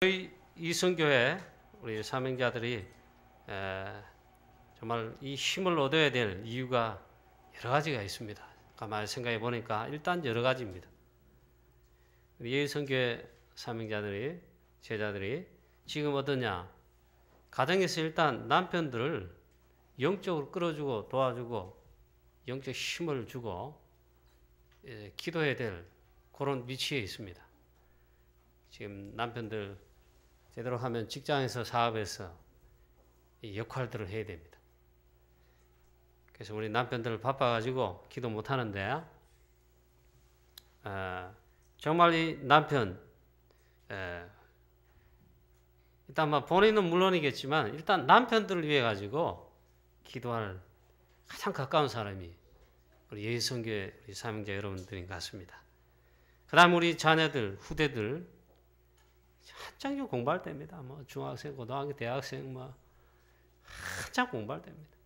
저희 이성교회 우리 사명자들이 정말 이 힘을 얻어야 될 이유가 여러 가지가 있습니다. 가만히 생각해 보니까 일단 여러 가지입니다. 우리 이성교회 사명자들이, 제자들이 지금 어떠냐? 가정에서 일단 남편들을 영적으로 끌어주고 도와주고 영적 힘을 주고 기도해야 될 그런 위치에 있습니다. 지금 남편들 제대로 하면 직장에서 사업에서 이 역할들을 해야 됩니다. 그래서 우리 남편들 바빠가지고 기도 못하는데 정말 이 남편 일단 뭐 본인은 물론이겠지만 일단 남편들을 위해 가지고 기도할 가장 가까운 사람이 우리 예수성교회 우리 사명자 여러분들인 것 같습니다. 그 다음 우리 자녀들, 후대들 한창 좀 공부할 때입니다. 뭐 중학생, 고등학교, 대학생 뭐 한창 공부할 때입니다.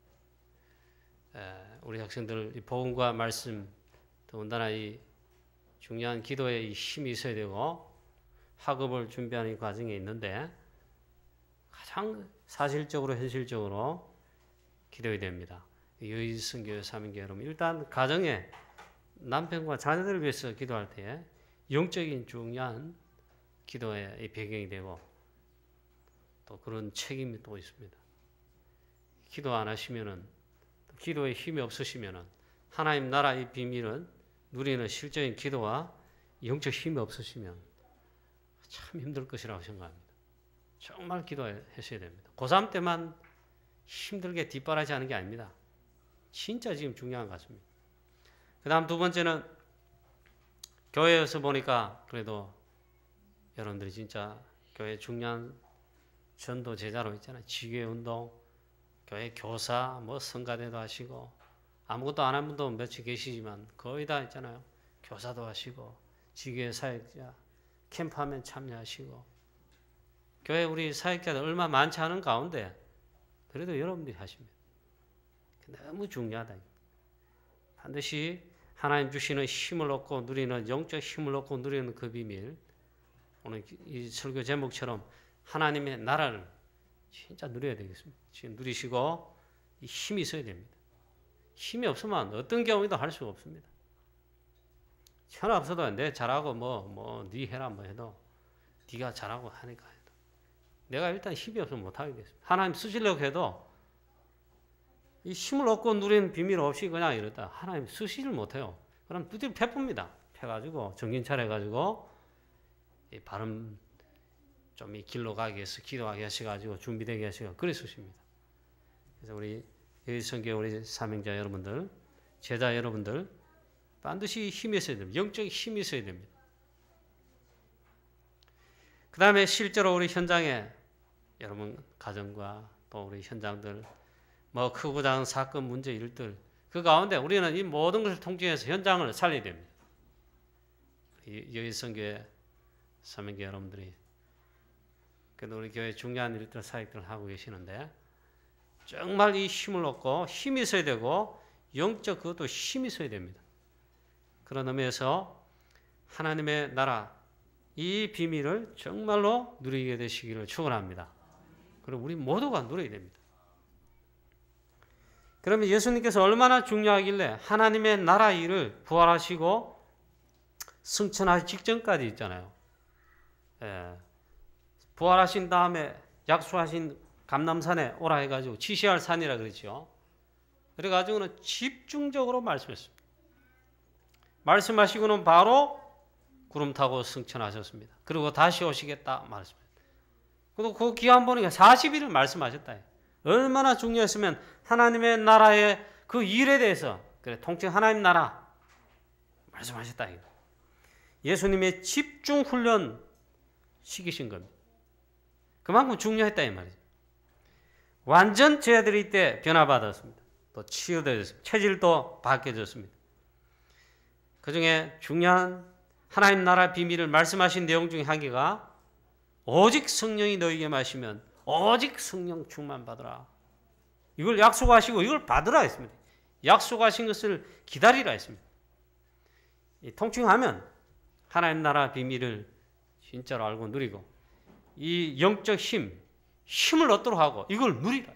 우리 학생들 이 복음과 말씀, 더군다나 이 중요한 기도에 이 힘이 있어야 되고 학업을 준비하는 과정에 있는데 가장 사실적으로 현실적으로 기도해야 됩니다. 여의성교회 사명자 여러분, 일단 가정에 남편과 자녀들을 위해서 기도할 때 영적인 중요한 기도의 배경이 되고 또 그런 책임이 또 있습니다. 기도 안 하시면은, 기도에 힘이 없으시면은 하나님 나라의 비밀은 누리는 실적인 기도와 영적 힘이 없으시면 참 힘들 것이라고 생각합니다. 정말 기도하셔야 됩니다. 고3 때만 힘들게 뒷바라지 하는 게 아닙니다. 진짜 지금 중요한 것 같습니다. 그 다음 두 번째는 교회에서 보니까 그래도 여러분들이 진짜 교회 중요한 전도 제자로 있잖아요. 지교운동, 교회 교사, 뭐 성가대도 하시고 아무것도 안 한 분도 몇이 계시지만 거의 다 있잖아요. 교사도 하시고 지교회 사역자, 캠프하면 참여하시고 교회 우리 사역자들 얼마 많지 않은 가운데 그래도 여러분들이 하십니다. 너무 중요하다. 반드시 하나님 주시는 힘을 얻고 누리는 영적 힘을 얻고 누리는 그 비밀, 오늘 이 설교 제목처럼 하나님의 나라를 진짜 누려야 되겠습니다. 지금 누리시고 이 힘이 있어야 됩니다. 힘이 없으면 어떤 경우에도 할 수가 없습니다. 천하 없어도 내 잘하고 네 해라 뭐 해도 네가 잘하고 하니까 해도 내가 일단 힘이 없으면 못하게 됐습니다. 하나님 쓰시려고 해도 이 힘을 얻고 누리는 비밀 없이 그냥 이러다 하나님 쓰시를 못해요. 그럼 두드려 패봅니다. 패가지고 정신 차려가지고 이 발음 좀 이 길로 가게 해서 기도하게 하셔가지고 준비되게 하시고 그래 쓰십니다. 그래서 우리 여의성교회 우리 사명자 여러분들, 제자 여러분들 반드시 힘이 있어야 됩니다. 영적 힘이 있어야 됩니다. 그 다음에 실제로 우리 현장에 여러분 가정과 또 우리 현장들 뭐 크고 작은 사건, 문제, 일들 그 가운데 우리는 이 모든 것을 통칭해서 현장을 살려야 됩니다. 여의성교회 사명자 여러분들이 그래도 우리 교회 중요한 일들, 사역들을 하고 계시는데 정말 이 힘을 얻고 힘이 있어야 되고 영적 그것도 힘이 있어야 됩니다. 그런 의미에서 하나님의 나라 이 비밀을 정말로 누리게 되시기를 축원합니다. 그리고 우리 모두가 누려야 됩니다. 그러면 예수님께서 얼마나 중요하길래 하나님의 나라 일을 부활하시고 승천하기 직전까지 있잖아요. 부활하신 다음에 약속하신 감람산에 오라 해가지고 지시할 산이라 그랬죠. 그래가지고는 집중적으로 말씀했습니다. 말씀하시고는 바로 구름 타고 승천하셨습니다. 그리고 다시 오시겠다 말씀했습니다. 그리고 그 기한 보니까 40일을 말씀하셨다. 얼마나 중요했으면 하나님의 나라의 그 일에 대해서 그래 통칭 하나님 나라 말씀하셨다. 예수님의 집중 훈련 시키신 겁니다. 그만큼 중요했다 이 말이죠. 완전 제자들이 이때 변화받았습니다. 또 치유되었습니다. 체질도 바뀌어졌습니다. 그 중에 중요한 하나님 나라 비밀을 말씀하신 내용 중에 한 개가 오직 성령이 너희에게 마시면 오직 성령 충만 받으라. 이걸 약속하시고 이걸 받으라 했습니다. 약속하신 것을 기다리라 했습니다. 통칭하면 하나님 나라 비밀을 진짜로 알고 누리고 이 영적 힘을 얻도록 하고 이걸 누리라.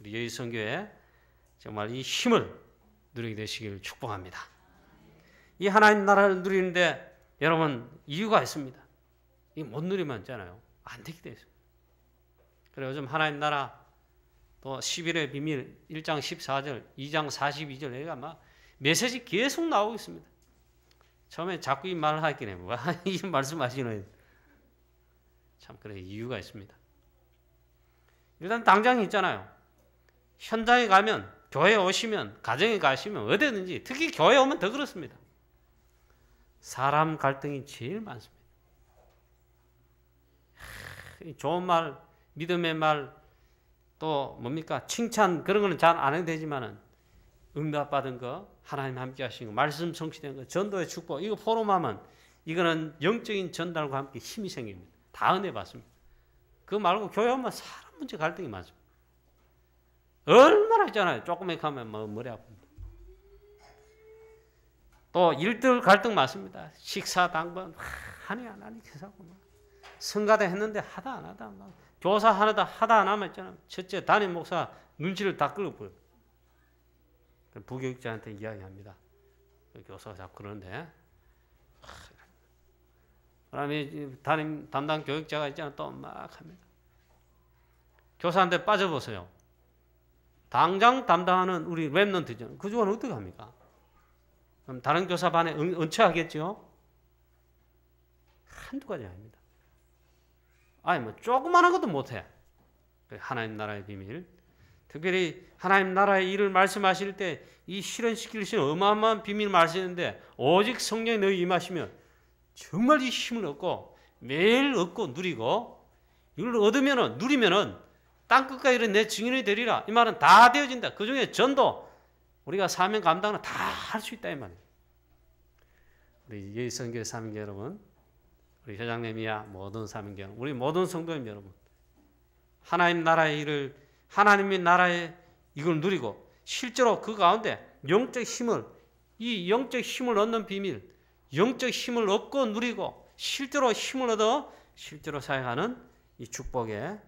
우리 여의선교회 정말 이 힘을 누리게 되시기를 축복합니다. 이 하나님 나라를 누리는데 여러분 이유가 있습니다. 이 못 누리면 있잖아요. 안 되게 되어 있습니다. 그래서 요즘 하나님 나라 또 11의 비밀 1장 14절, 2장 42절 여기가 막 메시지 계속 나오고 있습니다. 처음에 자꾸 이 말을 하긴 해요. 이 말씀하시는 참 그래 이유가 있습니다. 일단 당장이 있잖아요. 현장에 가면 교회에 오시면 가정에 가시면 어디든지 특히 교회에 오면 더 그렇습니다. 사람 갈등이 제일 많습니다. 좋은 말, 믿음의 말, 또 뭡니까 칭찬 그런 거는 잘 안 해도 되지만은 응답받은 거, 하나님 함께 하신 거, 말씀 성취된 거, 전도의 축복 이거 포럼하면 이거는 영적인 전달과 함께 힘이 생깁니다. 다 은혜 받습니다. 그거 말고 교회 오면 사람 문제 갈등이 많습니다. 얼마나 있잖아요. 조금만 가면 뭐 머리 아픕니다. 또 일들 갈등 많습니다. 식사 당번 하니 안 하니 계속하고 막 성가대 했는데 하다 안 하다 막 교사 하다 안 하면 있잖아요. 첫째 담임 목사 눈치를 다 끌어버려요. 부교육자한테 이야기합니다. 교사가 자꾸 그러는데 그다음에 담당 교육자가 있잖아요. 또 막 합니다. 교사한테 빠져보세요. 당장 담당하는 우리 랩런트죠. 그 중은 어떻게 합니까? 그럼 다른 교사 반에 은퇴하겠죠? 한두 가지 아닙니다. 아니 뭐 조그마한 것도 못해. 하나님 나라의 비밀. 특별히 하나님 나라의 일을 말씀하실 때 이 실현시킬 수 있는 어마어마한 비밀을 말씀하시는데 오직 성령이 너희 임하시면 정말 이 힘을 얻고 매일 얻고 누리고 이걸 얻으면은 누리면은 땅끝까지 이런 내 증인이 되리라. 이 말은 다 되어진다. 그 중에 전도 우리가 사명 감당은 다 할 수 있다 이 말이에요. 우리 예의선교회 사명자 여러분, 우리 회장님이야 모든 사명자 여러분, 우리 모든 성도님 여러분, 하나님 나라의 일을 하나님의 나라의 이걸 누리고 실제로 그 가운데 영적 힘을 이 영적 힘을 얻는 비밀, 영적 힘을 얻고 누리고 실제로 힘을 얻어 실제로 사용하는 이 축복에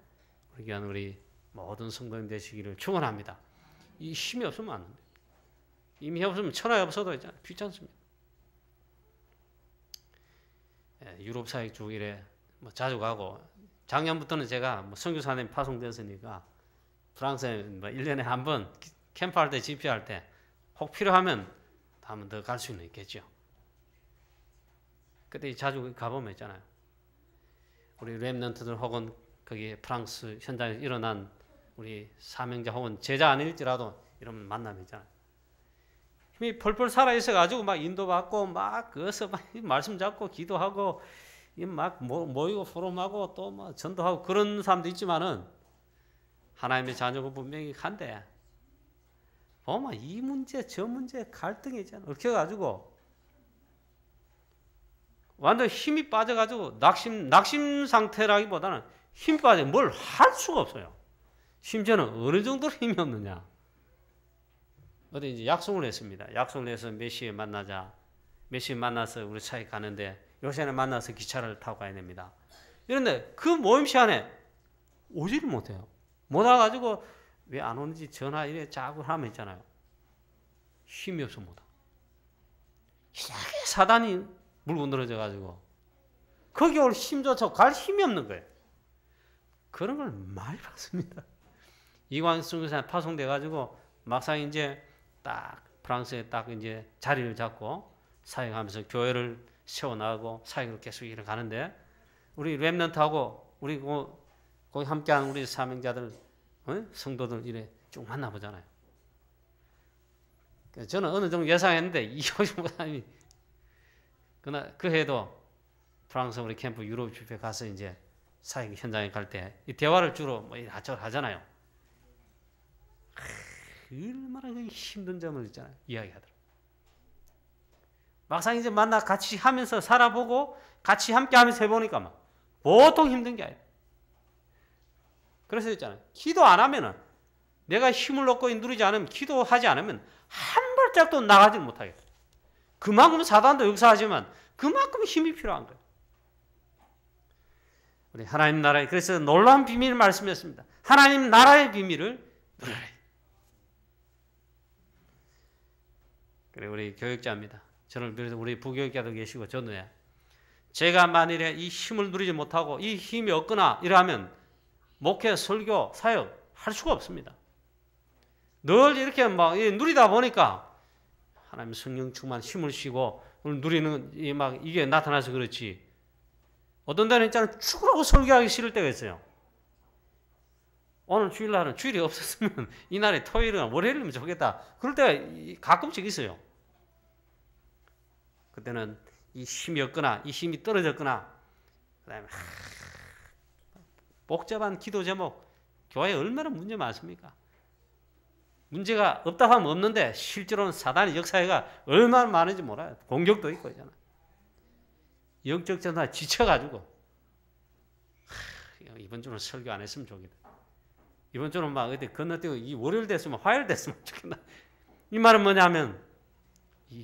우리 모든 성도님 되시기를 축원합니다. 이 힘이 없으면 안 됩니다. 힘이 없으면 천하에 없어도 귀찮습니다. 유럽 사역 주일에 뭐 자주 가고 작년부터는 제가 뭐 선교사님 파송됐으니까 프랑스에 뭐 1년에 한 번 캠프할 때 집회할 때 혹 필요하면 한 번 더 갈 수는 있겠죠. 그때 자주 가보면 있잖아요. 우리 렘넌트들 혹은 거기 프랑스 현장에서 일어난 우리 사명자 혹은 제자 아닐지라도 이런 만남이 있잖아요. 힘이 펄펄 살아있어가지고 막 인도받고 막 그어서 막 말씀 잡고 기도하고 막 모이고 포럼하고 또 막 전도하고 그런 사람도 있지만은 하나님의 자녀가 분명히 한데 보면 이 문제 저 문제 갈등이 있잖아. 얽혀가지고 완전 힘이 빠져가지고 낙심 상태라기보다는 힘 빠져 뭘 할 수가 없어요. 심지어는 어느 정도로 힘이 없느냐. 어디 이제 약속을 했습니다. 약속을 해서 몇 시에 만나자. 몇 시에 만나서 우리 차에 가는데 요새는 만나서 기차를 타고 가야 됩니다. 그런데 그 모임 시간에 오지를 못해요. 못 와가지고 왜 안 오는지 전화 이래 자꾸 하면 있잖아요. 힘이 없어 못 와. 이상하게 사단이 물고 늘어져가지고 거기 올 힘조차 갈 힘이 없는 거예요. 그런 걸 많이 봤습니다. 이광순교사 파송돼가지고 막상 이제 딱 프랑스에 딱 이제 자리를 잡고 사역하면서 교회를 세워나가고 사역을 계속 일을 가는데 우리 렘넌트하고 우리 거기 함께하는 우리 사명자들 성도들 이래 쭉 만나보잖아요. 저는 어느 정도 예상했는데 이호준 목사님이 그날 그 해도 프랑스 우리 캠프 유럽 집회 가서 이제 사역 현장에 갈 때 이 대화를 주로 뭐 하잖아요. 얼마나 힘든 점을 있잖아요. 이야기하더라고요. 막상 이제 만나 같이 하면서 살아보고 같이 함께 하면서 해보니까 막 보통 힘든 게 아니에요. 그래서 있잖아요. 기도 안 하면은 내가 힘을 얻고 누리지 않으면 기도하지 않으면 한 발짝도 나가지 못하겠어요. 그만큼 사단도 역사하지만 그만큼 힘이 필요한 거예요. 우리 하나님 나라의, 그래서 놀라운 비밀을 말씀했습니다. 하나님 나라의 비밀을 누리라. 그래, 우리 교육자입니다. 저를 비롯해 우리 부교육자도 계시고 저도요. 제가 만일에 이 힘을 누리지 못하고 이 힘이 없거나 이러면 목회, 설교, 사역 할 수가 없습니다. 늘 이렇게 막 누리다 보니까 하나님 성령 충만 힘을 쉬고 누리는 이게 나타나서 그렇지. 어떤 데는 있잖아요. 죽으라고 설교하기 싫을 때가 있어요. 오늘 주일날은 주일이 없었으면 이날에 토요일이나 월요일이면 좋겠다. 그럴 때가 가끔씩 있어요. 그때는 이 힘이 없거나 이 힘이 떨어졌거나 그다음에 복잡한 기도 제목, 교회에 얼마나 문제 많습니까? 문제가 없다 하면 없는데 실제로는 사단의 역사가 얼마나 많은지 몰라요. 공격도 있고 있잖아요. 영적 전사 지쳐가지고 이번 주는 설교 안 했으면 좋겠다. 이번 주는 막 어디 건너뛰고 이 월요일 됐으면 화요일 됐으면 좋겠다. 이 말은 뭐냐면 이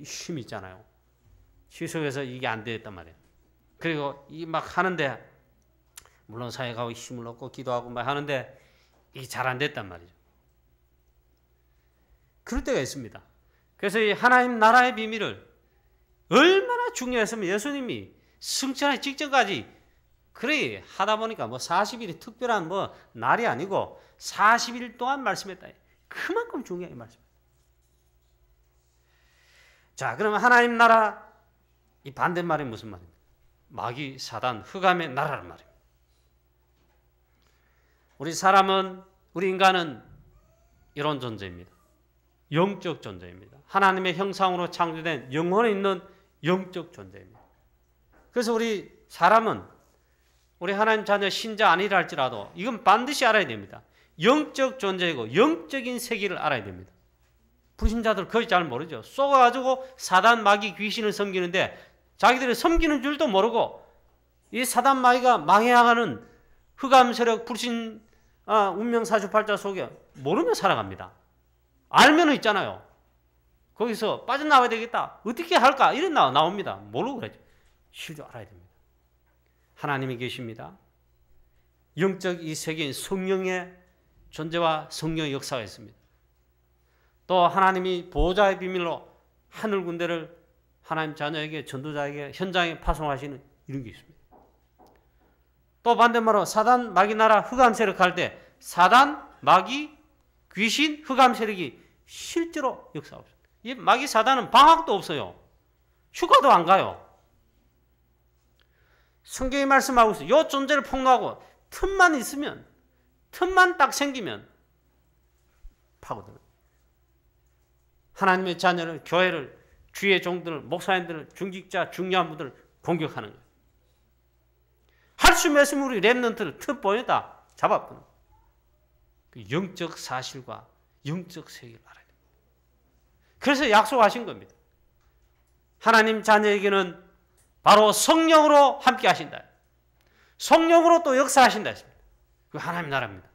힘이 있잖아요. 시속에서 이게 안 되었단 말이에요. 그리고 이 막 하는데 물론 사역하고 힘을 얻고 기도하고 막 하는데 이게 잘 안 됐단 말이죠. 그럴 때가 있습니다. 그래서 이 하나님 나라의 비밀을 얼마나 중요했으면 예수님이 승천하기 직전까지 그래 하다 보니까 뭐 40일이 특별한 뭐 날이 아니고 40일 동안 말씀했다. 그만큼 중요하게 말씀했다. 자, 그러면 하나님 나라 이 반대말이 무슨 말입니까? 마귀, 사단, 흑암의 나라란 말입니다. 우리 인간은 이런 존재입니다. 영적 존재입니다. 하나님의 형상으로 창조된 영혼에 있는 영적 존재입니다. 그래서 우리 사람은 우리 하나님 자녀 신자 아니라 할지라도 이건 반드시 알아야 됩니다. 영적 존재이고 영적인 세계를 알아야 됩니다. 불신자들 거의 잘 모르죠. 쏘가지고 사단, 마귀, 귀신을 섬기는데 자기들이 섬기는 줄도 모르고 이 사단, 마귀가 망해가는 흑암 세력, 불신, 운명사주팔자 속에 모르며 살아갑니다. 알면은 있잖아요. 거기서 빠져나와야 되겠다. 어떻게 할까? 이런 나옵니다. 모르고 그러죠. 실제 알아야 됩니다. 하나님이 계십니다. 영적 이 세계인 성령의 존재와 성령의 역사가 있습니다. 또 하나님이 보호자의 비밀로 하늘 군대를 하나님 자녀에게, 전도자에게, 현장에 파송하시는 이런 게 있습니다. 또 반대말로 사단, 마귀 나라, 흑암 세력 할 때 사단, 마귀, 귀신, 흑암 세력이 실제로 역사하고 있습니다. 이 마귀 사단은 방학도 없어요. 휴가도 안 가요. 성경이 말씀하고 있어요. 이 존재를 폭로하고 틈만 있으면, 틈만 딱 생기면 파고들어요. 하나님의 자녀를, 교회를, 주의 종들을, 목사님들을, 중직자, 중요한 분들을 공격하는 거예요. 할 수 없으면 우리 랩런트를 틈 보여다 잡아버려. 그 영적 사실과 영적 세계를 알아야 됩니다. 그래서 약속하신 겁니다. 하나님 자녀에게는 바로 성령으로 함께 하신다. 성령으로 또 역사하신다 했습니다. 그 하나님 나라입니다.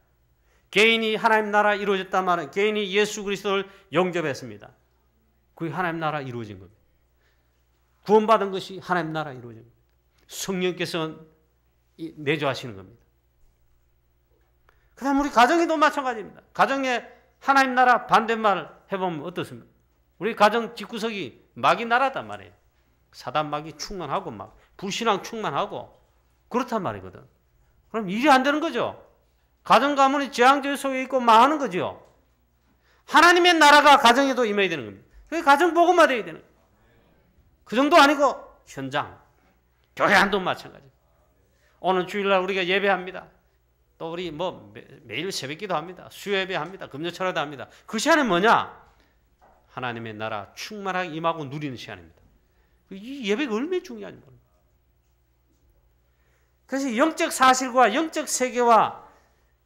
개인이 하나님 나라 이루어졌단 말은 개인이 예수 그리스도를 영접했습니다. 그게 하나님 나라 이루어진 겁니다. 구원받은 것이 하나님 나라 이루어진 겁니다. 성령께서 내주하시는 겁니다. 그 다음 우리 가정에도 마찬가지입니다. 가정에 하나님 나라 반대말 해보면 어떻습니까? 우리 가정 집구석이 마귀 나라단 말이에요. 사단 마귀 충만하고 막 불신앙 충만하고 그렇단 말이거든. 그럼 일이 안 되는 거죠. 가정 가문이 재앙절 속에 있고 망하는 거죠. 하나님의 나라가 가정에도 임해야 되는 겁니다. 그게 가정 복음화되어야 되는 거예요. 그 정도 아니고 현장, 교회 안도 마찬가지. 오늘 주일날 우리가 예배합니다. 또 우리 매일 새벽기도 합니다. 수요예배 합니다. 금요철야도 합니다. 그 시간은 뭐냐? 하나님의 나라 충만하게 임하고 누리는 시간입니다. 이 예배가 얼마나 중요한지 모릅니다. 그래서 영적 사실과 영적 세계와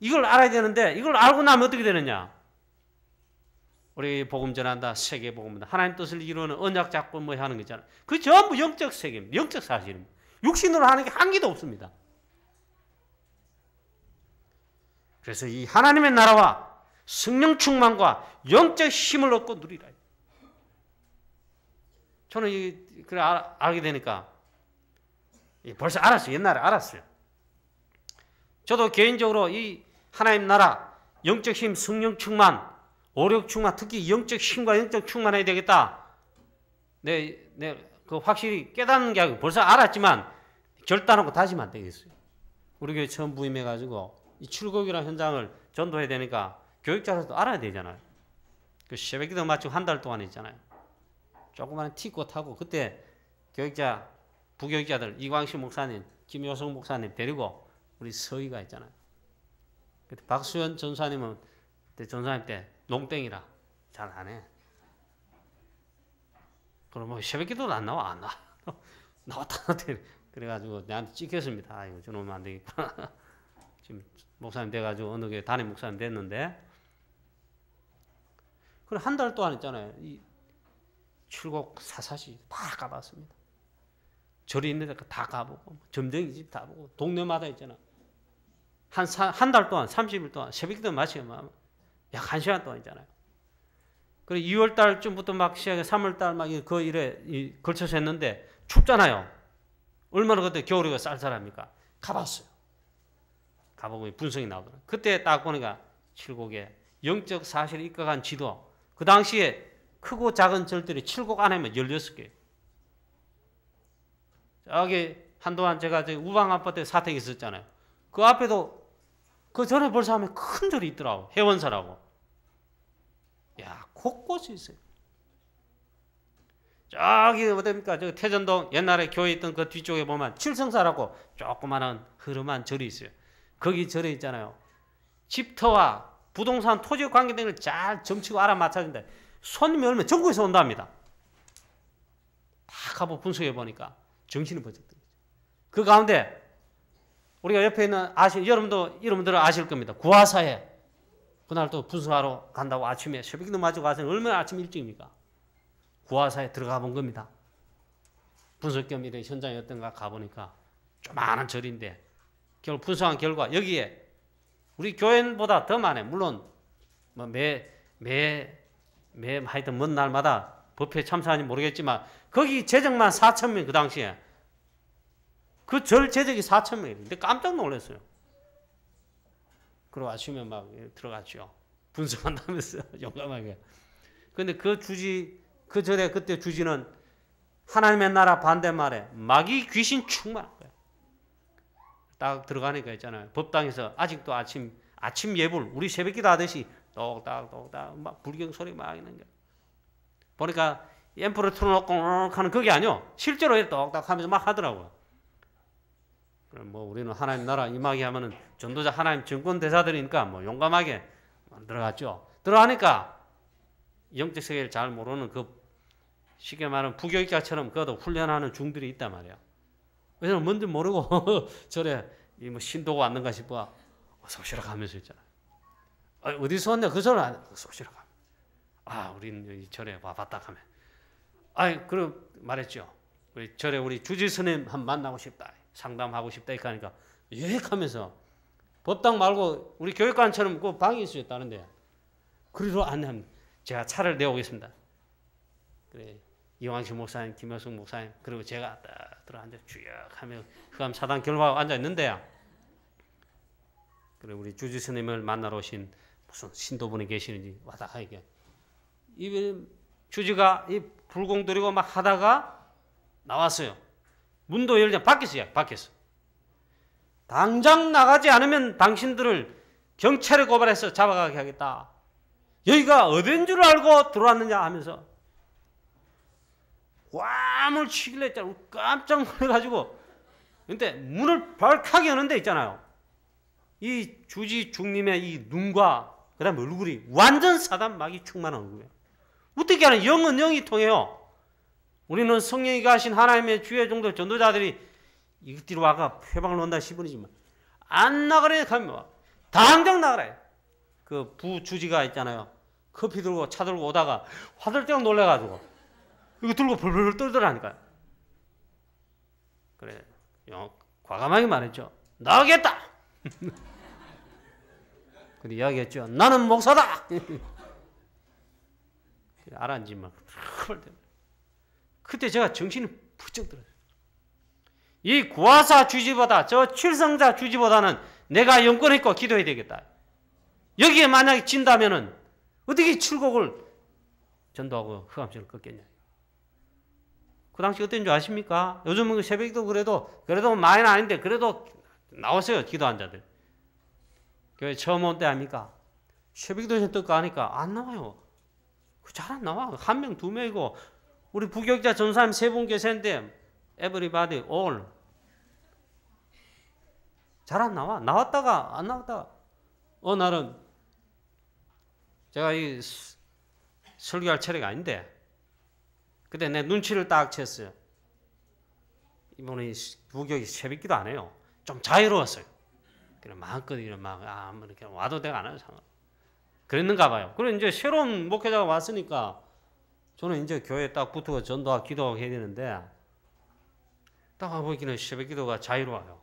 이걸 알아야 되는데 이걸 알고 나면 어떻게 되느냐? 우리 복음 전한다, 세계 복음다, 하나님 뜻을 이루는 언약 잡고 뭐 하는 거 있잖아요. 그 전부 영적 세계입니다. 영적 사실입니다. 육신으로 하는 게 한 개도 없습니다. 그래서 이 하나님의 나라와 성령 충만과 영적 힘을 얻고 누리라. 저는 그래 알게 되니까 벌써 알았어요. 옛날에 알았어요. 저도 개인적으로 이 하나님 나라 영적 힘, 성령 충만, 오력 충만, 특히 영적 힘과 영적 충만해야 되겠다. 그 확실히 깨닫는 게 아니고 벌써 알았지만 결단하고 다시면 안 되겠어요. 우리 교회 처음 부임해가지고 이 출국이라는 현장을 전도해야 되니까 교육자로서 알아야 되잖아요. 그 새벽기도 마치고 한 달 동안 있잖아요. 조그마한 티코 타고 그때 교육자, 부교육자들 이광식 목사님, 김효성 목사님 데리고 우리 서희가 있잖아요. 그때 박수현 전사님은 그때 전사님 때 농땡이라 잘 안 해. 그럼 뭐 새벽기도도 안 나와. 나왔다. 그래가지고 내한테 찍혔습니다. 아이고 저놈은 안 되겠구나. 지금 목사님 돼가지고 어느 교회 담임 목사님 됐는데 그래 한 달 동안 있잖아요. 이 출국 사사시 다 가봤습니다. 절이 있는 데 다 가보고 점쟁이 집 다 보고 동네마다 있잖아. 한 달 동안 30일 동안 새벽기도 마치면 약 1시간 동안 있잖아요. 그리고 2월 달쯤부터 막 시작해 3월 달 막 그 일에 걸쳐서 했는데 춥잖아요. 얼마나 그때 겨울이가 쌀쌀합니까? 가봤어요. 가보고 분석이 나오더라고요. 그때 딱 보니까 칠곡에 영적 사실을 입각한 지도 그 당시에 크고 작은 절들이 칠곡 안에만 16개. 저기 한동안 제가 우방 아파트에 사택이 있었잖아요. 그 앞에도 그 전에 벌써 하면 큰 절이 있더라고. 해원사라고. 야, 곳곳이 있어요. 저기 어딥니까? 저 태전동 옛날에 교회 있던 그 뒤쪽에 보면 칠성사라고 조그마한 흐름한 절이 있어요. 거기 절에 있잖아요. 집터와 부동산 토지 관계 등을 잘 점치고 알아맞혀준다. 손님이 오면 전국에서 온답니다. 다 가보 분석해 보니까 정신이 번쩍 들어요. 그 가운데 우리가 옆에 있는 여러분들은 아실 겁니다. 구화사에 그날 또 분석하러 간다고 아침에 새벽기도 마치고 가서 얼마나 아침 일찍입니까? 구화사에 들어가 본 겁니다. 분석 겸 이래 현장에 어떤가 가보니까 조그마한 절인데 결국 분석한 결과 여기에 우리 교회보다 더 많아요. 물론 뭐 하여튼 먼 날마다 법회에 참석하는지 모르겠지만 거기 재적만 4,000명 그 당시에 그 절 재적이 4,000명인데 깜짝 놀랐어요. 그리고 아침에 막 들어갔죠. 분석한다면서 용감하게. 근데 그 절에 그때 주지는 하나님의 나라 반대말에 마귀 귀신 충만한 거예요. 딱 들어가니까 있잖아요. 법당에서 아직도 아침 예불 우리 새벽기도 하듯이 똑딱똑딱 막 불경 소리 막 있는 거예요. 보니까 앰프를 틀어놓고 하는 그게 아니요. 실제로 똑딱 하면서 막 하더라고요. 그럼 뭐 우리는 하나님 나라 임하게 하면은 전도자 하나님 정권 대사들이니까 뭐 용감하게 들어갔죠. 들어가니까 영적 세계를 잘 모르는 그 쉽게 말하면 부교육자처럼 그것도 훈련하는 중들이 있단 말이야. 왜냐면 뭔지 모르고 저래 뭐 신도가 왔는가 싶어 소시락 하면서 있잖아. 어디서 왔냐 그 소리 안 해. 소시락 하면 우리는 여기 절에 와봤다 하면 그럼 말했죠. 우리 절에 우리 주지 스님 한 만나고 싶다. 상담하고 싶다 이렇게 하니까 유익하면서 법당 말고 우리 교육관처럼 그 방이 있어요. 다른데 그리로 안내합니다. 제가 차를 내오겠습니다. 그래 이광식 목사님, 김효성 목사님 그리고 제가 딱 들어앉아 쭉 하면 흑암 사단 결과가 앉아 있는데 그래 우리 주지 스님을 만나러 오신 무슨 신도분이 계시는지 와다 이게 이 주지가 이 불공 들이고 막 하다가 나왔어요. 문도 열자 밖에서 당장 나가지 않으면 당신들을 경찰에 고발해서 잡아가게 하겠다. 여기가 어딘 줄 알고 들어왔느냐 하면서 꽈물 치길래 있잖아. 깜짝 놀라가지고 근데 문을 발칵 여는데 있잖아요. 이 주지 중님의 이 눈과 그 다음에 얼굴이 완전 사단 마귀 충만한 얼굴이에요. 어떻게 하는 영은 영이 통해요. 우리는 성령이 가신 하나님의 주의 종들 전도자들이 이것들이 와가 회방을 놓는다 싶으니지만 안 나가래 하면 당장 나가래. 그 부주지가 있잖아요. 커피 들고 차 들고 오다가 화들짝 놀래가지고 이거 들고 벌벌 떨더라니까요. 그래 과감하게 말했죠. 나가겠다. 그래 이야기했죠. 나는 목사다. 알았지만 그때 제가 정신이 부쩍 들었어요. 이 구화사 주지보다 저 칠성자 주지보다는 내가 영권했고 기도해야 되겠다. 여기에 만약에 진다면은 어떻게 칠곡을 전도하고 흑암신을 꺾겠냐. 그 당시 어땠는 줄 아십니까? 요즘은 새벽기도 그래도 많이는 아닌데 그래도 나왔어요. 기도한 자들. 교회 처음 온 때 아닙니까? 새벽기도 듣고 하니까 안 나와요. 잘 안 나와. 한 명, 두 명이고 우리 부교육자 전사님 3분 계셨는데 everybody all 잘 안 나와. 나왔다가 안 나왔다가 어느 날은 제가 이 설교할 차례가 아닌데 그때 내 눈치를 딱 챘어요. 이분이 부교육이 새벽기도 안 해요. 좀 자유로웠어요. 그래 마음껏 뭐 이렇게 와도 내가 안 해요. 그랬는가 봐요. 그래 이제 새로운 목회자가 왔으니까 저는 이제 교회에 딱 붙고 전도하고 기도하고 해야 되는데 딱 와보기는 새벽기도가 자유로워요.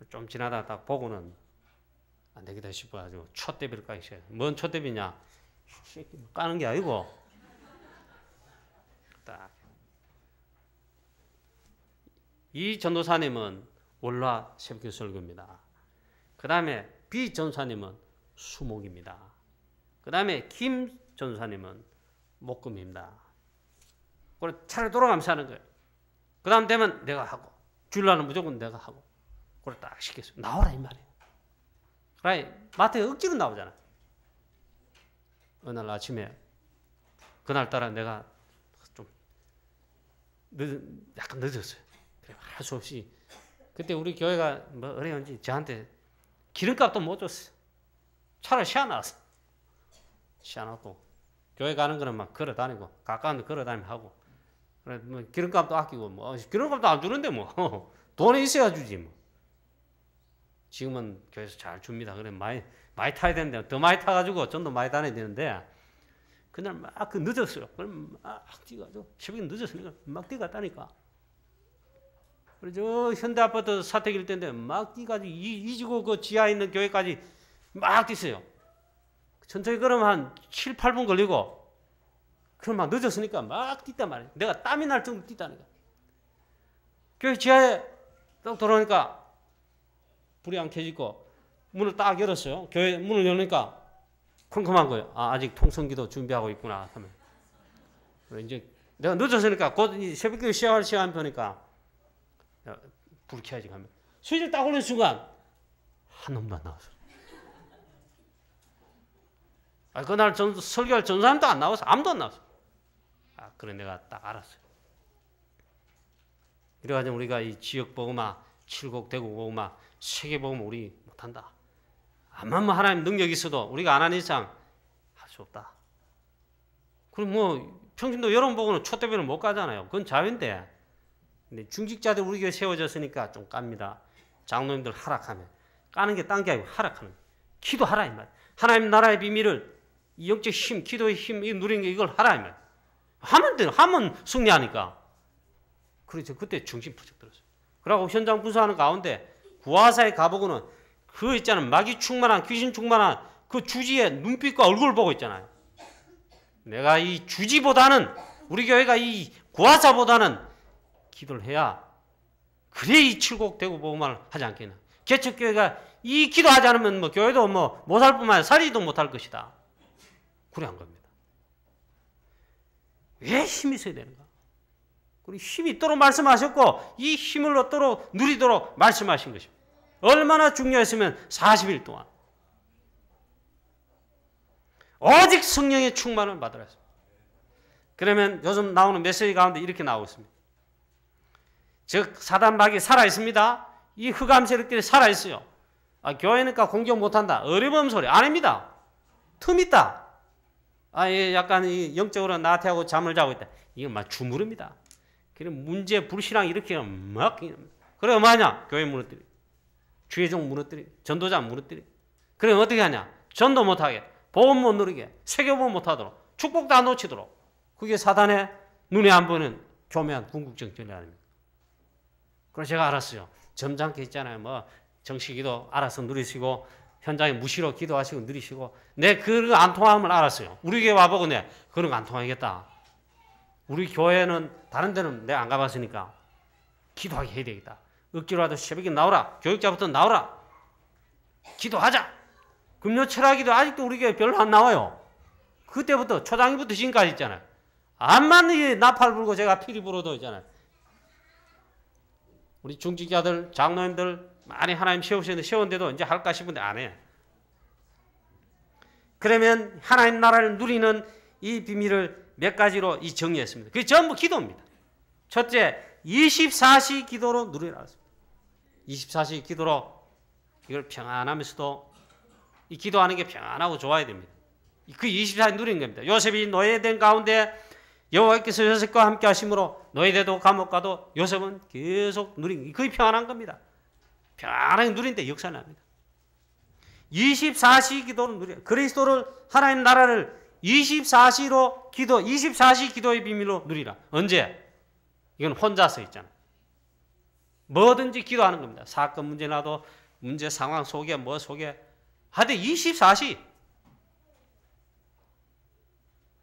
좀 지나다가 딱 보고는 안 되겠다 싶어가지고 촛대비를 까기 시작해요. 뭔 촛대비냐? 까는 게 아니고 딱. 이 전도사님은 월화 새벽기도 설교입니다. 그 다음에 B 전도사님은 수목입니다. 그 다음에 김 전도사님은 목금입니다. 그걸 차례 돌아가면서 하는 거예요. 그 다음 되면 내가 하고 주일날은 무조건 내가 하고 그걸 딱 시켰어요. 나와라 이 말이에요. 그래 마트에 억지로 나오잖아. 어느 날 아침에 그날따라 내가 좀 약간 늦었어요. 할 수 없이 그때 우리 교회가 뭐 어려운지 저한테 기름값도 못 줬어요. 차라리 시원나왔어. 시원하고 교회 가는 거는 막 걸어 다니고 가까운 데 걸어 다니면 하고 그래 뭐 기름값도 아끼고 뭐 기름값도 안 주는데 뭐 돈이 있어야 주지 뭐. 지금은 교회에서 잘 줍니다. 그래 많이 타야 되는데 더 많이 타가지고 전도 많이 다녀야 되는데 그날 막 그 늦었어요. 그럼 막 뛰어가지고 새벽에 늦었으니까 막 뛰어갔다니까. 그래 저 현대아파트 사택일 때인데 막 뛰가지고 이지고 그 지하에 있는 교회까지 막 뛰었어요. 천천히 걸으면 한 7, 8분 걸리고 그럼 막 늦었으니까 막 뛰단 말이에요. 내가 땀이 날 정도로 뛰다니까. 교회 지하에 딱 들어오니까 불이 안 켜지고 문을 딱 열었어요. 교회 문을 열으니까 컴컴한 거예요. 아, 아직 통성기도 준비하고 있구나 하면. 이제 내가 늦었으니까 곧 새벽기도 시작할 시간 보니까 불 켜야지 하면 스위치를 딱 올리는 순간 한 놈도 안 나왔어요. 아, 그날 설교할 전사님도 안 나와서 아무도 안 나왔어요. 아, 그래 내가 딱 알았어요. 이래가지고 우리가 이 지역 복음화, 칠곡 대구 복음화, 세계 복음화 우리 못한다. 아마 뭐 하나님 능력이 있어도 우리가 안 하는 이상 할 수 없다. 그럼 뭐 평신도 여러분 보고는 촛대비는 못 가잖아요. 그건 자유인데. 근데 중직자들 우리 교회 세워졌으니까 좀 깝니다. 장로님들 하락하면 까는 게 딴 게 아니고 하락하는 거예요. 기도하라 이 말. 하나님 나라의 비밀을 이 영적 힘, 기도의 힘, 이 누리는 게 이걸 하라 이 말. 하면 승리하니까. 그래서 그때 중심 부쩍 들었어요. 그러고 현장 분석하는 가운데 구하사에 가보고는 그 있잖아요. 마귀 충만한 귀신 충만한 그 주지의 눈빛과 얼굴을 보고 있잖아요. 내가 이 주지보다는 우리 교회가 이 구하사보다는 기도를 해야 그래 이 칠곡 대구 복음화를 하지 않겠나. 개척교회가 이 기도하지 않으면 뭐 교회도 뭐 못 살 뿐만 아니라 살지도 못할 것이다. 그래 한 겁니다. 왜 힘이 있어야 되는가? 그리고 힘이 있도록 말씀하셨고 이 힘을 얻도록 누리도록 말씀하신 것입니다. 얼마나 중요했으면 40일 동안 오직 성령의 충만을 받으라 했습니다. 그러면 요즘 나오는 메시지 가운데 이렇게 나오고 있습니다. 즉 사단 마귀 살아있습니다. 이 흑암 세력들이 살아있어요. 아, 교회니까 공격 못한다. 어림없는 소리 아닙니다. 틈 있다. 아, 예, 약간 영적으로 나태하고 잠을 자고 있다. 이건 막 주무릅니다. 그럼 문제 불신앙 이렇게 막 그래 뭐하냐? 교회 무너뜨리, 주의종 무너뜨리, 전도자 무너뜨리. 그래 어떻게 하냐? 전도 못하게, 보험 못 누리게, 세교보 못하도록, 축복도 안 놓치도록. 그게 사단의 눈에 안 보이는 교묘한 궁극적 전략 아닙니까? 그래서 제가 알았어요. 점잖게 있잖아요. 뭐 정식기도 알아서 누리시고 현장에 무시로 기도하시고 누리시고 내 그런 거 안 통함을 알았어요. 우리 교회 와보고 내 그런 거 안 통하겠다. 우리 교회는 다른 데는 내가 안 가봤으니까 기도하게 해야 되겠다. 억지로라도 새벽에 나오라. 교육자부터 나오라. 기도하자. 금요 철학기도 아직도 우리 교회 별로 안 나와요. 그때부터 초장기부터 지금까지 있잖아요. 암만 나팔 불고 제가 피리 불어도 있잖아요. 우리 중직자들, 장로님들 많이 하나님 세웠는데도 이제 할까 싶은데 안 해. 그러면 하나님 나라를 누리는 이 비밀을 몇 가지로 정리했습니다. 그게 전부 기도입니다. 첫째, 24시 기도로 누리라 했습니다. 24시 기도로 이걸 평안하면서도 이 기도하는 게 평안하고 좋아야 됩니다. 그 24시 누리는 겁니다. 요셉이 노예된 가운데 여호와께서 요셉과 함께 하심으로 노예돼도 감옥 가도 요셉은 계속 누린 그게 평안한 겁니다. 평안하게 누리는데 역사납니다. 24시 기도를 누려요. 그리스도를 하나님 나라를 24시로 기도, 24시 기도의 비밀로 누리라. 언제? 이건 혼자서 있잖아. 뭐든지 기도하는 겁니다. 사건 문제 나도 문제 상황 속에 뭐 속에 하여튼 24시.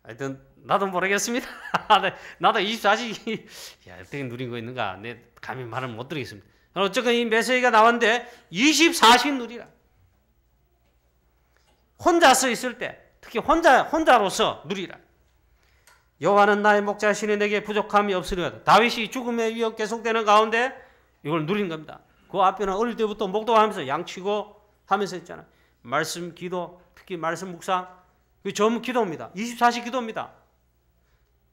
하여튼 나도 모르겠습니다. 나도 24시 야, 어떻게 누린 거 있는가 내 감히 말을 못 드리겠습니다. 어쨌든 이 메시지가 나왔는데 24시 누리라. 혼자서 있을 때 특히 혼자로서 누리라. 여호와는 나의 목자시니 내게 부족함이 없으리로다. 다윗이 죽음의 위협 계속되는 가운데 이걸 누린 겁니다. 그 앞에는 어릴 때부터 목도하면서 양치고 하면서 했잖아요. 말씀 기도, 특히 말씀 묵상, 그 전부 기도입니다. 24시 기도입니다.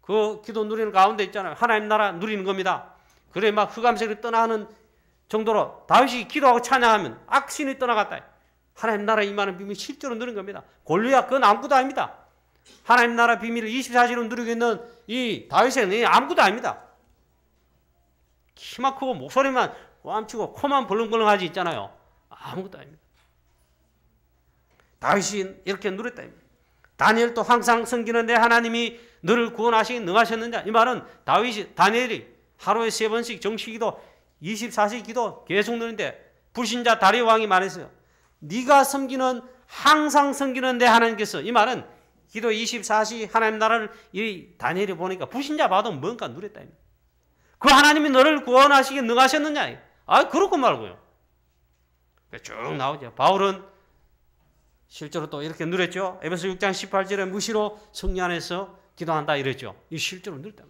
그 기도 누리는 가운데 있잖아요. 하나님 나라 누리는 겁니다. 그래 막 흑암색을 떠나는 정도로 다윗이 기도하고 찬양하면 악신이 떠나갔다. 하나님 나라 임하는 비밀 실제로 누리는 겁니다. 골리앗 그건 아무것도 아닙니다. 하나님 나라 비밀을 24시로 누리고 있는 이 다윗은 아무것도 아닙니다. 키만 크고 목소리만 꽝치고 코만 벌렁벌렁하지 있잖아요. 아무것도 아닙니다. 다윗이 이렇게 누렸다. 다니엘도 항상 섬기는 내 하나님이 너를 구원하시기 능하셨느냐. 이 말은 다니엘이 하루에 3번씩 정식기도 24시 기도 계속 누리는데 불신자 다리오 왕이 말했어요. 네가 섬기는 항상 섬기는 내 하나님께서 이 말은 기도 24시 하나님 나라를 이 다니엘이 보니까 불신자 봐도 뭔가 누렸다. 그 하나님이 너를 구원하시기 능하셨느냐. 아 그렇고 말고요. 쭉 나오죠. 바울은 실제로 또 이렇게 누렸죠. 에베소 6장 18절에 무시로 성령 안에서 기도한다 이랬죠. 이 실제로 누렸다.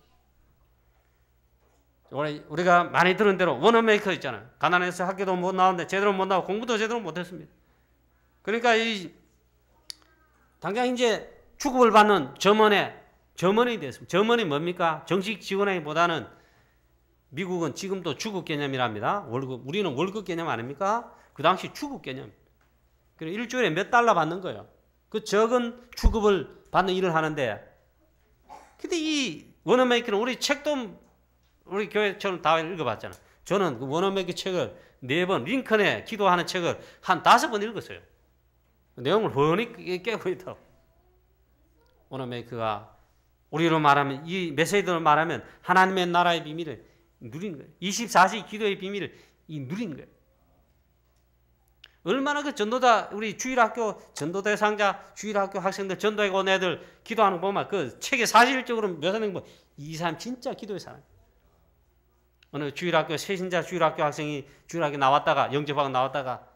우리가 많이 들은 대로 원어메이커 있잖아요. 가난해서 학교도 못 나오는데 제대로 못 나오고 공부도 제대로 못했습니다. 그러니까 당장 이제 취급을 받는 점원이 됐습니다. 점원이 뭡니까? 정식 직원이보다는 미국은 지금도 주급 개념이랍니다. 월급, 우리는 월급 개념 아닙니까? 그 당시 주급 개념. 그래서 일주일에 몇 달러 받는 거예요. 그 적은 주급을 받는 일을 하는데, 근데 이 원어메이커는 우리 책도 우리 교회처럼 다 읽어봤잖아. 저는 그 원어메이커 책을 4번, 링컨의 기도하는 책을 한 5번 읽었어요. 내용을 훤히 깨고 있다고. 원어메이커가 우리로 말하면, 이 메시지로 말하면 하나님의 나라의 비밀을 누린 거예요. 24시 기도의 비밀을 누린 거예요. 얼마나 그 전도자, 우리 주일학교 전도대상자, 주일학교 학생들, 전도회 온 애들 기도하는 거 보면 그 책에 사실적으로 묘사된 거, 이 사람 진짜 기도의 사람. 어느 주일학교, 새신자 주일학교 학생이 주일학교 나왔다가, 영접하고 나왔다가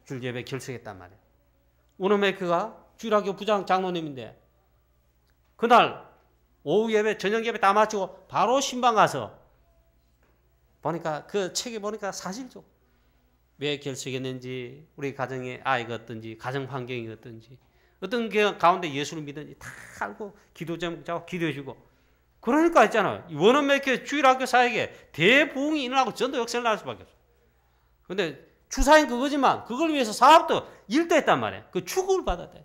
주일예배 결석했단 말이에요. 원어메이커가 주일학교 부장 장로님인데, 그날 오후 예배, 저녁 예배 다 마치고 바로 신방 가서 보니까 그 책에 보니까 사실죠. 왜 결석했는지, 우리 가정의 아이가 어떤지, 가정 환경이 어떤지, 어떤 가운데 예수를 믿는지 다 알고 기도 제목 잡고 기도해주고. 그러니까 있잖아요. 원어메이커 주일학교 사역에 대부흥이 일어나고 전도 역사를 날 수밖에 없어요. 근데 추사인 그거지만 그걸 위해서 사업도 일도 했단 말이에요. 그 추구를 받았대.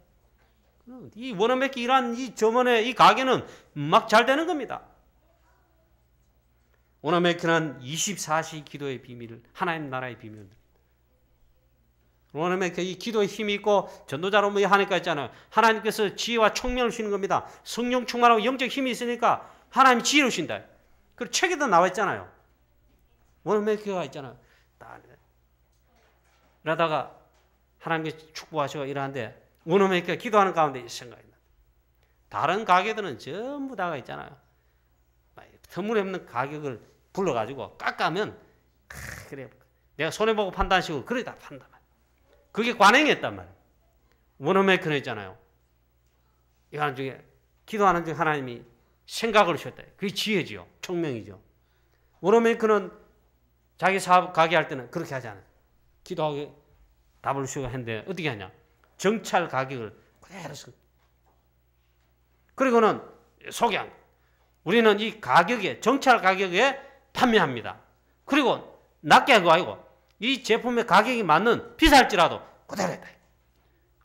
이 원어메이커 일한 이 저번에 이 가게는 막 잘 되는 겁니다. 원어메이커는 24시 기도의 비밀을, 하나님 나라의 비밀을. 원어메이커 이 기도에 힘이 있고 전도자로 뭐 하니까 있잖아요. 하나님께서 지혜와 총명을 주시는 겁니다. 성령 충만하고 영적 힘이 있으니까 하나님이 지혜를 주신다. 그리고 책에도 나와 있잖아요. 원어메이커가 있잖아요. 이러다가 하나님께 축복하시고 이러는데 원어메이커가 기도하는 가운데 생각이 나. 다른 가게들은 전부 다가 있잖아요. 터무니없는 가격을 불러가지고 깎아면 그래 내가 손해보고 판단식으로 그래 다 판단. 그게 관행이었단 말이에요. 워너메이커는 있잖아요. 이 하나님 중에 기도하는 중에 하나님이 생각을 주셨다. 그게 지혜지요. 총명이죠. 워너메이커는 자기 사업 가게 할 때는 그렇게 하지 않아요. 기도하고 답을 주고 했는데 어떻게 하냐. 정찰 가격을 그대로 써. 그리고는 소개한 거예요. 우리는 이 가격에 정찰 가격에 판매합니다. 그리고 낮게 하고 아니고 이 제품의 가격이 맞는 비쌀지라도 그대로 했다.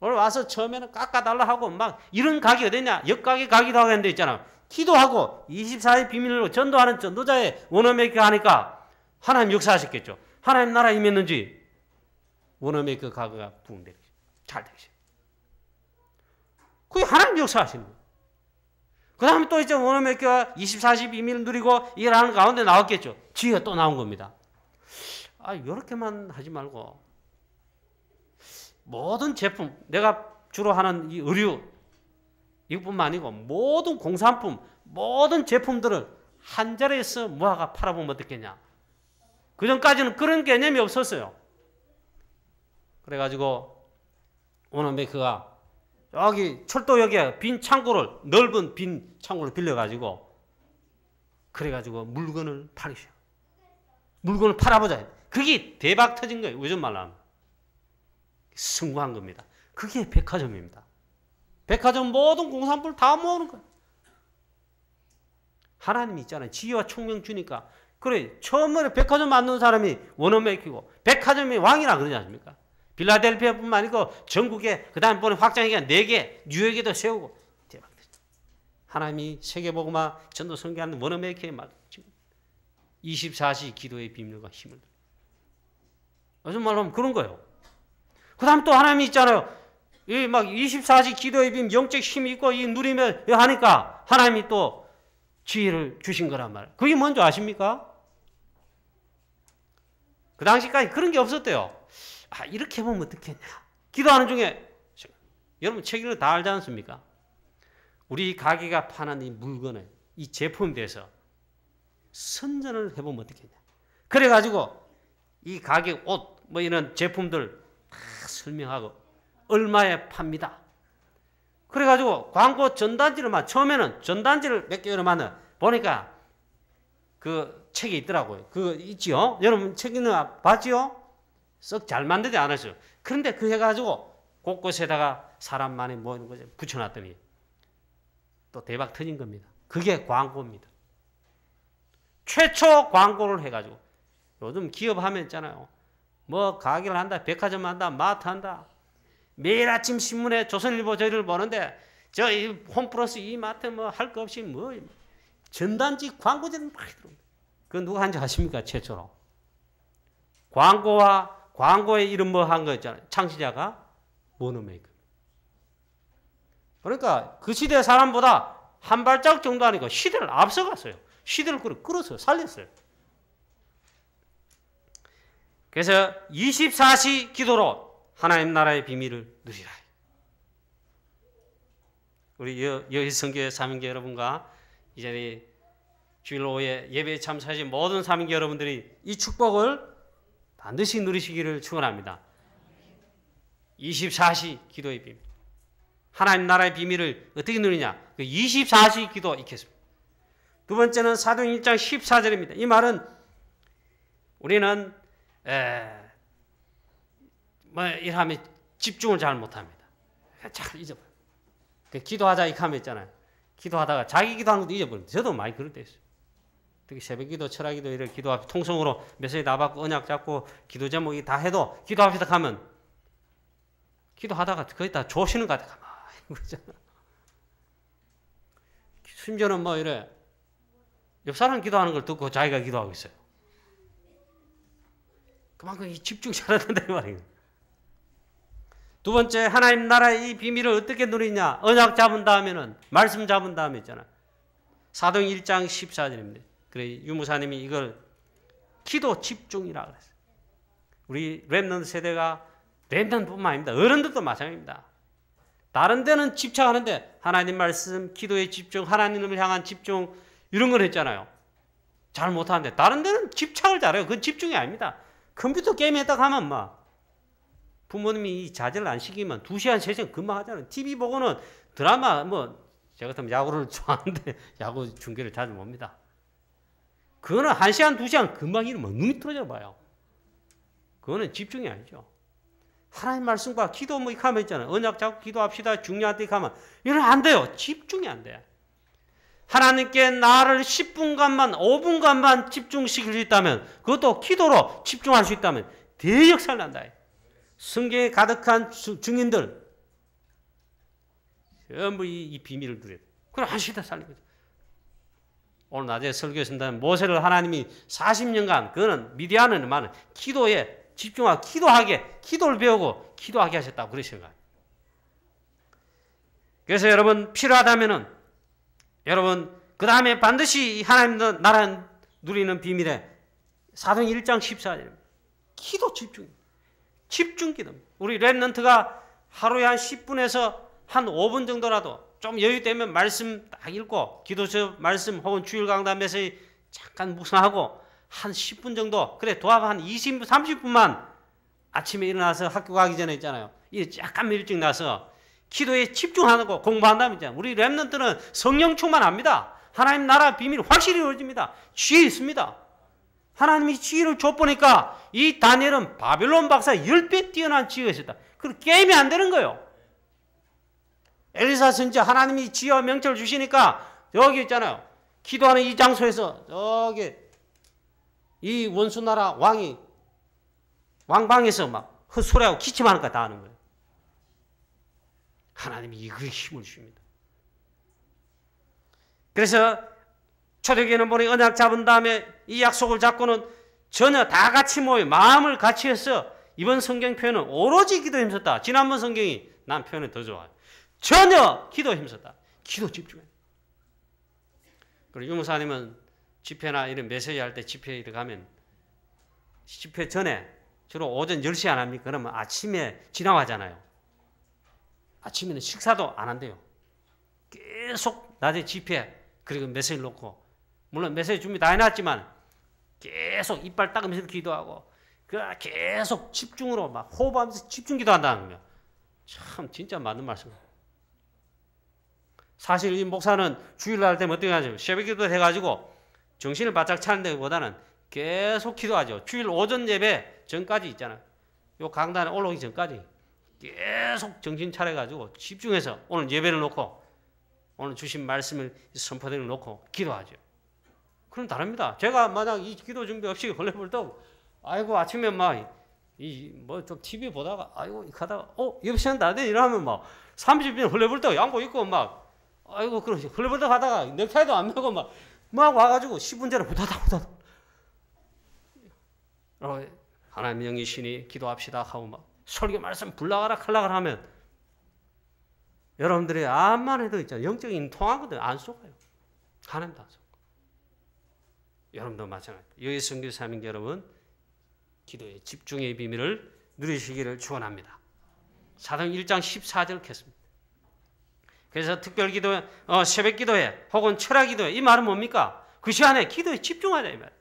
오늘 와서 처음에는 깎아달라 하고 막 이런 가격이 어딨냐. 역가격 가기도 하고 했는데 있잖아. 기도하고 24일 비밀로 전도하는 전도자의 워너메이커 하니까 하나님 역사하셨겠죠. 하나님 나라 임했는지 워너메이커 가격가 부흥되겠죠. 잘 되겠죠. 그게 하나님 역사하시는 거예요. 그 다음에 또 이제 워너메이커가 24시 비밀을 누리고 일하는 가운데 나왔겠죠. 지혜가 또 나온 겁니다. 이렇게만 하지 말고 모든 제품, 내가 주로 하는 이 의류 이것뿐만 아니고 모든 공산품, 모든 제품들을 한 자리에서 모아가 팔아보면 어떻겠냐. 그전까지는 그런 개념이 없었어요. 그래가지고 워너메이커가 여기 철도역에 빈 창고를, 넓은 빈 창고를 빌려가지고 그래가지고 물건을 팔으셔. 물건을 팔아보자. 그게 대박 터진 거예요. 요즘 말로 하면. 성공한 겁니다. 그게 백화점입니다. 백화점 모든 공산품을 다 모으는 거예요. 하나님이 있잖아요. 지혜와 총명 주니까. 그래, 처음에 백화점 만드는 사람이 워너메이커고 백화점의 왕이라 그러지 않습니까? 필라델피아뿐만 아니고 전국에 그 다음에 확장기가 4개, 뉴욕에도 세우고 대박 됐죠. 하나님이 세계복음화 전도 선교하는 워너메이커의 말 24시 기도의 비밀과 힘을 요즘 말로 하면 그런 거예요. 그 다음 또 하나님이 있잖아요. 이 막 24시 기도의 비밀 영적 힘이 있고 이 누리며 하니까 하나님이 또 지혜를 주신 거란 말이에요. 그게 뭔지 아십니까? 그 당시까지 그런 게 없었대요. 이렇게 보면 어떻겠냐. 기도하는 중에 여러분 책 읽어 다 알지 않습니까? 우리 가게가 파는 이 물건을 이 제품에 대해서 선전을 해보면 어떻겠냐. 그래가지고 이 가게 옷 뭐 이런 제품들 다 설명하고 얼마에 팝니다. 그래가지고 광고 전단지를 처음에는 전단지를 몇 개를 만나 보니까 그 책이 있더라고요. 그거 있지요? 여러분 책 있는 거 봤지요? 썩 잘 만들지 않았어요. 그런데 그 해가지고 곳곳에다가 사람 많이 모이는 곳에 붙여놨더니 또 대박 터진 겁니다. 그게 광고입니다. 최초 광고를 해가지고 요즘 기업하면 있잖아요. 뭐 가게를 한다, 백화점 한다, 마트 한다. 매일 아침 신문에 조선일보 저희를 보는데 저 이 홈플러스 이 마트 뭐 할 거 없이 뭐 전단지 광고제는 많이 들어옵니다. 그건 누가 한지 아십니까? 최초로. 광고의 이름 뭐 한 거 있잖아요. 창시자가 워너메이커. 그러니까 그 시대 사람보다 한 발짝 정도 아니고 시대를 앞서갔어요. 시대를 끌어서 살렸어요. 그래서 24시 기도로 하나님 나라의 비밀을 누리라. 우리 여의성교회 사명교 여러분과 이 자리 주일 오후에 예배에 참석하신 모든 사명교 여러분들이 이 축복을 반드시 누리시기를 축원합니다. 24시 기도의 비밀. 하나님 나라의 비밀을 어떻게 누리냐? 그 24시 기도 익혔습니다. 두 번째는 사도행 1장 14절입니다. 이 말은 우리는 이러면 집중을 잘 못합니다. 잘 잊어버려요. 기도하자 이렇게 하면 있잖아요. 기도하다가 자기 기도하는 것도 잊어버립니다. 저도 많이 그럴 때 있어요. 특히 새벽기도, 철학기도 이렇게 기도 앞에 통성으로 메시지 나받고 언약 잡고 기도 제목이 다 해도 기도 앞에 딱 하면 기도하다가 거의 다 조시는 것 같아. 가만히 그러잖아. 심지어는 뭐 이래 옆 사람 기도하는 걸 듣고 자기가 기도하고 있어요. 그만큼 집중 잘해야 된다 이 말이에요. 두 번째, 하나님 나라의 이 비밀을 어떻게 누리냐? 언약 잡은 다음에는 말씀 잡은 다음에 있잖아. 사도행 1장 14절입니다. 그래 유무사님이 이걸 기도 집중이라고 그랬어요. 우리 랩넌트 세대가 랩넌트뿐만 아닙니다. 어른들도 마찬가지입니다. 다른 데는 집착하는데 하나님 말씀, 기도에 집중, 하나님을 향한 집중 이런 걸 했잖아요. 잘 못하는데 다른 데는 집착을 잘해요. 그건 집중이 아닙니다. 컴퓨터 게임 했다가 하면 막 부모님이 이 자제를 안 시키면 2시간, 3시간 금방 하잖아요. TV 보고는 드라마, 제가 같으면 야구를 좋아하는데 야구 중계를 자주 봅니다. 그거는 1시간, 2시간 금방 이러면 눈이 틀어져 봐요. 그거는 집중이 아니죠. 하나님 말씀과 기도 이렇게 하면 있잖아요. 언약 잡고 기도합시다. 중요한 때 이렇게 하면 이러면 안 돼요. 집중이 안 돼요. 하나님께 나를 10분간만, 5분간만 집중시킬 수 있다면, 그것도 기도로 집중할 수 있다면 대역사를 난다. 성경에 가득한 증인들 전부 이 비밀을 누려요. 그럼 한 시대 살린 거죠. 오늘 낮에 설교했습니다. 모세를 하나님이 40년간, 그거는 미디안은 많은 기도에 집중하고 기도를 배우고 기도하게 하셨다고 그러신 거예요. 그래서 여러분 필요하다면은 여러분 그 다음에 반드시 하나님 나라 누리는 비밀에 사도행 1장 14절입니다. 기도 집중 기도. 우리 랩런트가 하루에 한 10분에서 한 5분 정도라도 좀 여유 되면 말씀 딱 읽고 기도서 말씀 혹은 주일 강단 메시지 잠깐 묵상하고 한 10분 정도, 그래 도합 한 20분 30분만 아침에 일어나서 학교 가기 전에 있잖아요. 약간 일찍 나서 기도에 집중하고 공부한다면 있잖아요. 우리 랩런트는 성령 충만합니다. 하나님 나라 비밀 확실히 이루어집니다. 지혜 있습니다. 하나님이 지혜를 줘보니까 이 다니엘은 바벨론 박사 10배 뛰어난 지혜가 있었다. 그 게임이 안 되는 거예요. 엘리사 선지자 하나님이 지혜와 명철을 주시니까 여기 있잖아요. 기도하는 이 장소에서 저기 이 원수 나라 왕이 왕방에서 막 헛소리하고 기침하는 거 다 하는 거예요. 하나님이 이거에 힘을 주십니다. 그래서 초대교회는 보니 언약 잡은 다음에 이 약속을 잡고는 전혀 다 같이 모여 마음을 같이 해서 이번 성경 표현은 오로지 기도에 힘썼다. 지난번 성경이 난 표현이 더 좋아요. 전혀 기도에 힘썼다. 기도 집중해. 그리고 유목사님은 집회나 이런 메시지 할 때 집회에 가면 집회 전에 주로 오전 10시 안 합니까? 그러면 아침에 지나가잖아요. 아침에는 식사도 안 한대요. 계속 낮에 집회 그리고 메시지 놓고, 물론 메시지 준비 다 해놨지만 계속 이빨 닦으면서 기도하고 계속 집중으로 막 호흡하면서 집중 기도한다는 거예요. 참 진짜 맞는 말씀이에요. 사실 이 목사는 주일날 할 때는 어떻게 하죠? 새벽 기도 해가지고 정신을 바짝 차린다기보다는 계속 기도하죠. 주일 오전 예배 전까지 있잖아요. 요 강단에 올라오기 전까지 계속 정신 차려가지고 집중해서 오늘 예배를 놓고 오늘 주신 말씀을 선포대를 놓고 기도하죠. 그럼 다릅니다. 제가 만약 이 기도 준비 없이 헐레벌떡 아이고 아침에 막 좀 TV 보다가 아이고 이렇게 하다가 예배 시간 다 돼 이러면 막 30분 헐레벌떡 양복 입고 막 아이고 그럼 헐레벌떡 하다가 넥타이도 안 매고 막 와가지고 10분 전에 후다닥 하나님 영이시니 기도합시다 하고 막 설교 말씀 불나가라 칼라가라 하면 여러분들이 암만 해도 있잖아요. 영적인 통하거든. 안 속아요. 하나님도 안 속아. 여러분도 마찬가지입니다. 여기 성교 사명자 여러분 기도의 집중의 비밀을 누리시기를 축원합니다. 사도행 1장 14절 겠습니다. 그래서 특별 기도회, 새벽 기도회 혹은 철학 기도회 이 말은 뭡니까? 그 시간에 기도에 집중하자 이 말.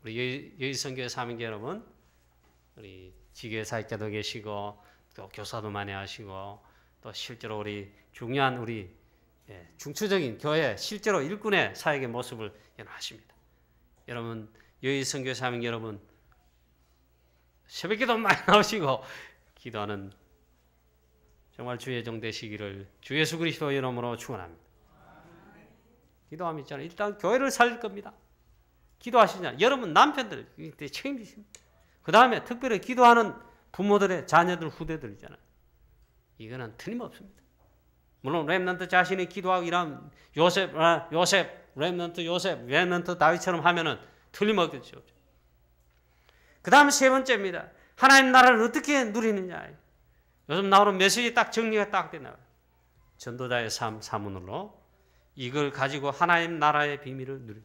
우리 여기 성교 사명자 여러분 우리 지교회 사역자도 계시고 또 교사도 많이 하시고 또 실제로 우리 중요한 우리 중추적인 교회 실제로 일꾼의 사역의 모습을 연하십니다. 여러분 여기 선교 사명 여러분 새벽기도 많이 나오시고 기도하는 정말 주의 종 되시기를 주 예수 그리스도의 이름으로 축원합니다. 기도하면 있잖아요. 일단 교회를 살릴 겁니다. 기도하시냐 여러분 남편들 책임지십니다. 그 다음에 특별히 기도하는 부모들의 자녀들 후대들 있잖아요. 이거는 틀림없습니다. 물론 렘넌트 자신이 기도하고 이런 요셉 렘넌트 다윗처럼 하면은 틀림없겠죠. 그 다음 세 번째입니다. 하나님 나라를 어떻게 누리느냐. 요즘 나오는 메시지 딱 정리가 딱 되나요. 전도자의 삶 사문으로 이걸 가지고 하나님 나라의 비밀을 누리.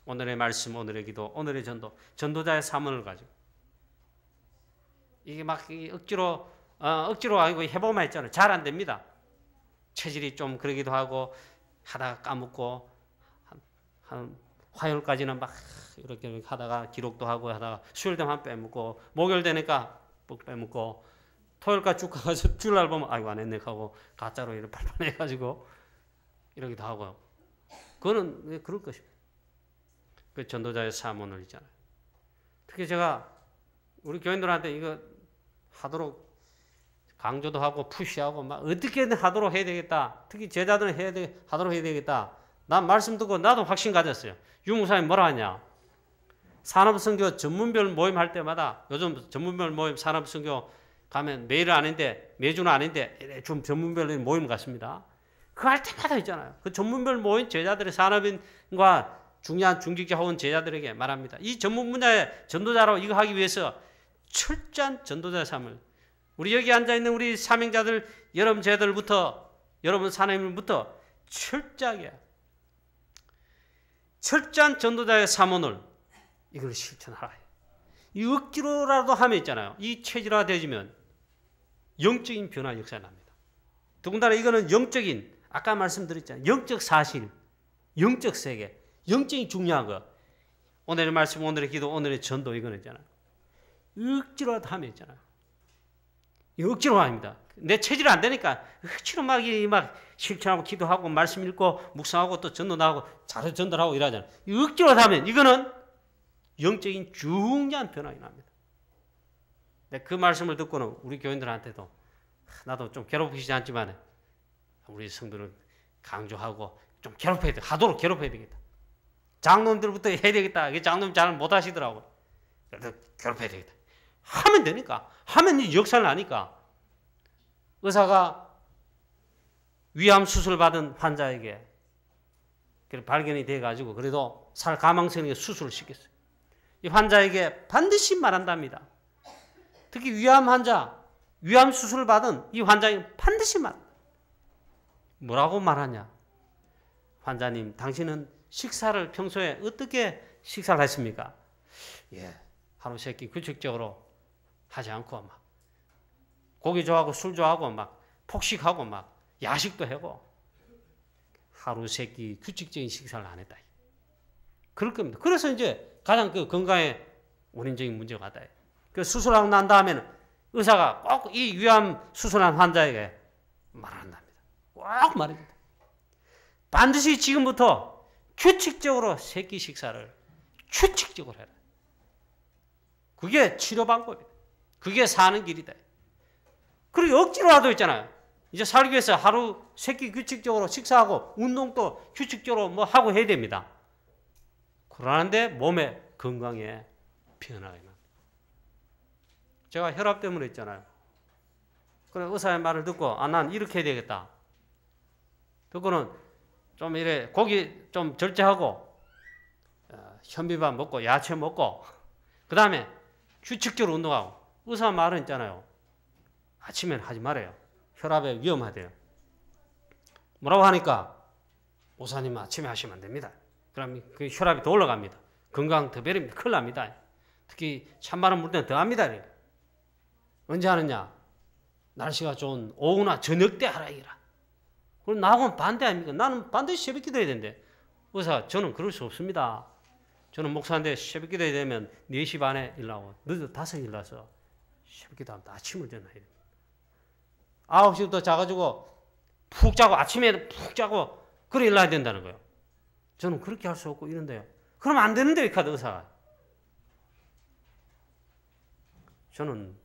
오늘의 말씀, 오늘의 기도, 오늘의 전도자의 사문을 가지고 이게 막 억지로 아니고 해보면 했잖아요. 잘 안 됩니다. 체질이 좀 그러기도 하고 하다가 까먹고 한 화요일까지는 막 이렇게 하다가 기록도 하고 하다가 수요일 되면 빼먹고 목요일 되니까 뻑 빼먹고 토요일까지 쭉 가서 주일날 보면 아이고 안 했네 하고 가짜로 이렇게 발판해가지고 이러기도 하고요. 그거는 왜 그럴 것입니다. 그 전도자의 사문을 있잖아요. 특히 제가 우리 교인들한테 이거 하도록 강조도 하고 푸시하고 막 어떻게든 하도록 해야 되겠다. 특히 제자들은 하도록 해야 되겠다. 난 말씀 듣고 나도 확신 가졌어요. 유목사님 뭐라 하냐. 산업선교 전문별 모임 할 때마다 요즘 전문별 모임 산업선교 가면 매일은 아닌데 매주는 아닌데 좀 전문별 모임 같습니다. 그거 할 때마다 있잖아요. 그 전문별 모임 제자들의 산업인과 중요한 중직자 혹은 제자들에게 말합니다. 이 전문 분야의 전도자로 이거 하기 위해서 철저한 전도자의 삶을 우리 여기 앉아있는 우리 사명자들 여러분 제자들부터 여러분 사람들부터 철저하게 철저한 전도자의 사문을 이걸 실천하라. 이 억지로라도 하면 있잖아요. 이 체질화 되지면 영적인 변화 역사가 납니다. 더군다나 이거는 영적인 아까 말씀드렸잖아요. 영적 사실, 영적 세계, 영적인 중요한 거. 오늘의 말씀, 오늘의 기도, 오늘의 전도 이거는 있잖아요. 억지로라도 하면 있잖아요. 이 억지로 합니다. 내 체질이 안 되니까 억지로 막 실천하고 기도하고 말씀 읽고 묵상하고 또 전도 나가고 자료 전달하고 이러잖아요. 이 억지로 하면 이거는 영적인 중요한 변화가 납니다. 그 말씀을 듣고는 우리 교인들한테도 나도 좀 괴롭히지 않지만 우리 성도는 강조하고 좀 괴롭혀야 돼. 하도록 괴롭혀야 되겠다. 장로님들부터 해야 되겠다. 장로님 잘 못하시더라고. 그래도 괴롭혀야 되겠다. 하면 되니까. 하면 역사를 나니까. 의사가 위암 수술 받은 환자에게 발견이 돼가지고 그래도 살 가망성에 수술을 시켰어요. 이 환자에게 반드시 말한답니다. 특히 위암 환자, 위암 수술을 받은 이 환자에게 반드시 뭐라고 말하냐? 환자님, 당신은 식사를 평소에 어떻게 식사를 했습니까? 예, 하루 세 끼 규칙적으로 하지 않고 막 고기 좋아하고 술 좋아하고 막 폭식하고 막 야식도 하고 하루 세 끼 규칙적인 식사를 안 했다. 그럴 겁니다. 그래서 이제 가장 그 건강에 원인적인 문제가 왔다. 그 수술하고 난 다음에는 의사가 꼭 이 위암 수술한 환자에게 말한답니다. 꼭 말입니다. 반드시 지금부터 규칙적으로 세 끼 식사를 규칙적으로 해라. 그게 치료 방법이다. 그게 사는 길이다. 그리고 억지로라도 있잖아요. 이제 살기 위해서 하루 세 끼 규칙적으로 식사하고 운동도 규칙적으로 뭐 하고 해야 됩니다. 그러는데 몸에 건강에 변화가 납니다. 제가 혈압 때문에 있잖아요. 그래 의사의 말을 듣고 난 이렇게 해야 되겠다. 듣고는 좀 이래 고기 좀 절제하고 현미밥 먹고 야채 먹고 그 다음에 규칙적으로 운동하고 의사 말은 있잖아요. 아침에는 하지 말아요. 혈압에 위험하대요. 뭐라고 하니까 의사님 아침에 하시면 안 됩니다. 그럼 그 혈압이 더 올라갑니다. 건강 더 베립니다. 큰일 납니다. 특히 찬바람 불 때는 더 합니다. 언제 하느냐? 날씨가 좋은 오후나 저녁 때 하라 이거라. 그럼 나하고는 반대 아닙니까? 나는 반드시 새벽 기도해야 되는데 의사 저는 그럴 수 없습니다. 저는 목사인데 새벽 기도해야 되면 4시 반에 일어나고 늦어도 5시 일어나서 새벽 기도하면 아침을 전해야 됩니다. 9시부터 자가지고 푹 자고 아침에 푹 자고 그래 일어나야 된다는 거예요. 저는 그렇게 할 수 없고 이런데요. 그러면 안 되는데 왜 카드 의사가. 저는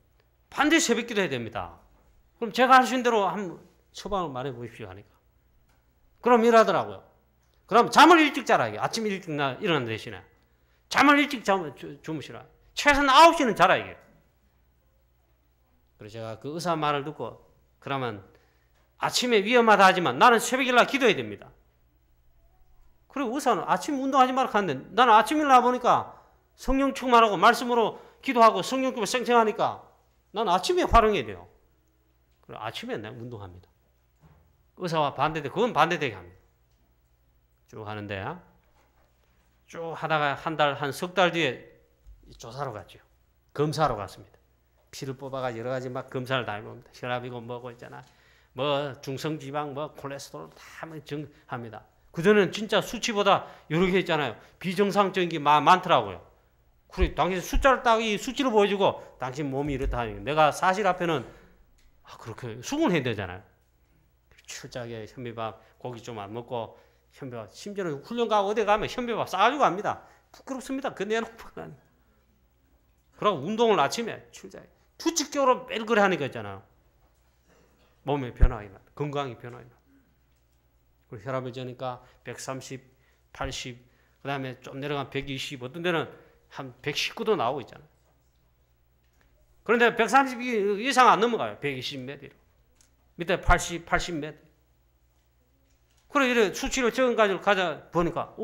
반드시 새벽 기도해야 됩니다. 그럼 제가 할 수 있는 대로 한번 처방을 말해 보십시오 하니까. 그럼 이러더라고요. 그럼 잠을 일찍 자라. 아침 일찍 일어난 대신에. 잠을 일찍 주무시라. 최소한 9시는 자라 이게. 그래서 제가 그 의사 말을 듣고 그러면 아침에 위험하다 하지만 나는 새벽일날 기도해야 됩니다. 그리고 의사는 아침 운동하지 말라 하는데 나는 아침 일어나 보니까 성령 충만하고 말씀으로 기도하고 성령 기도 생생하니까 나는 아침에 활용해야 돼요. 그리고 아침에 내가 운동합니다. 의사와 반대돼 그건 반대되게 합니다. 쭉 하는데 쭉 하다가 한 석 달 뒤에 조사로 갔죠. 검사로 갔습니다. 피를 뽑아가 여러 가지 막 검사를 다 해봅니다. 혈압이고 뭐고 있잖아. 뭐 중성지방, 뭐 콜레스테롤 다 정합니다. 그전에는 진짜 수치보다 여러 개 있잖아요. 비정상적인 게 많더라고요. 그래, 당신 숫자를 딱 이 수치를 보여주고 당신 몸이 이렇다 하니까 내가 사실 앞에는 그렇게 수긍해야 되잖아요. 출자하게 현미밥 고기 좀 안 먹고 현미밥 심지어는 훈련 가고 어디 가면 현미밥 싸가지고 갑니다. 부끄럽습니다. 그 내놓고 그러고 운동을 아침에 출자해 규칙적으로 매일 그래 하니까 있잖아요. 몸의 변화가 일어나, 건강이 변화가 일어나. 그리고 혈압이 재니까 130, 80, 그 다음에 좀 내려가면 120, 어떤 데는 한 119도 나오고 있잖아요. 그런데 130 이상 안 넘어가요. 120m. 밑에 80, 80m. 그래, 이래 수치를 적은까지 가자 보니까,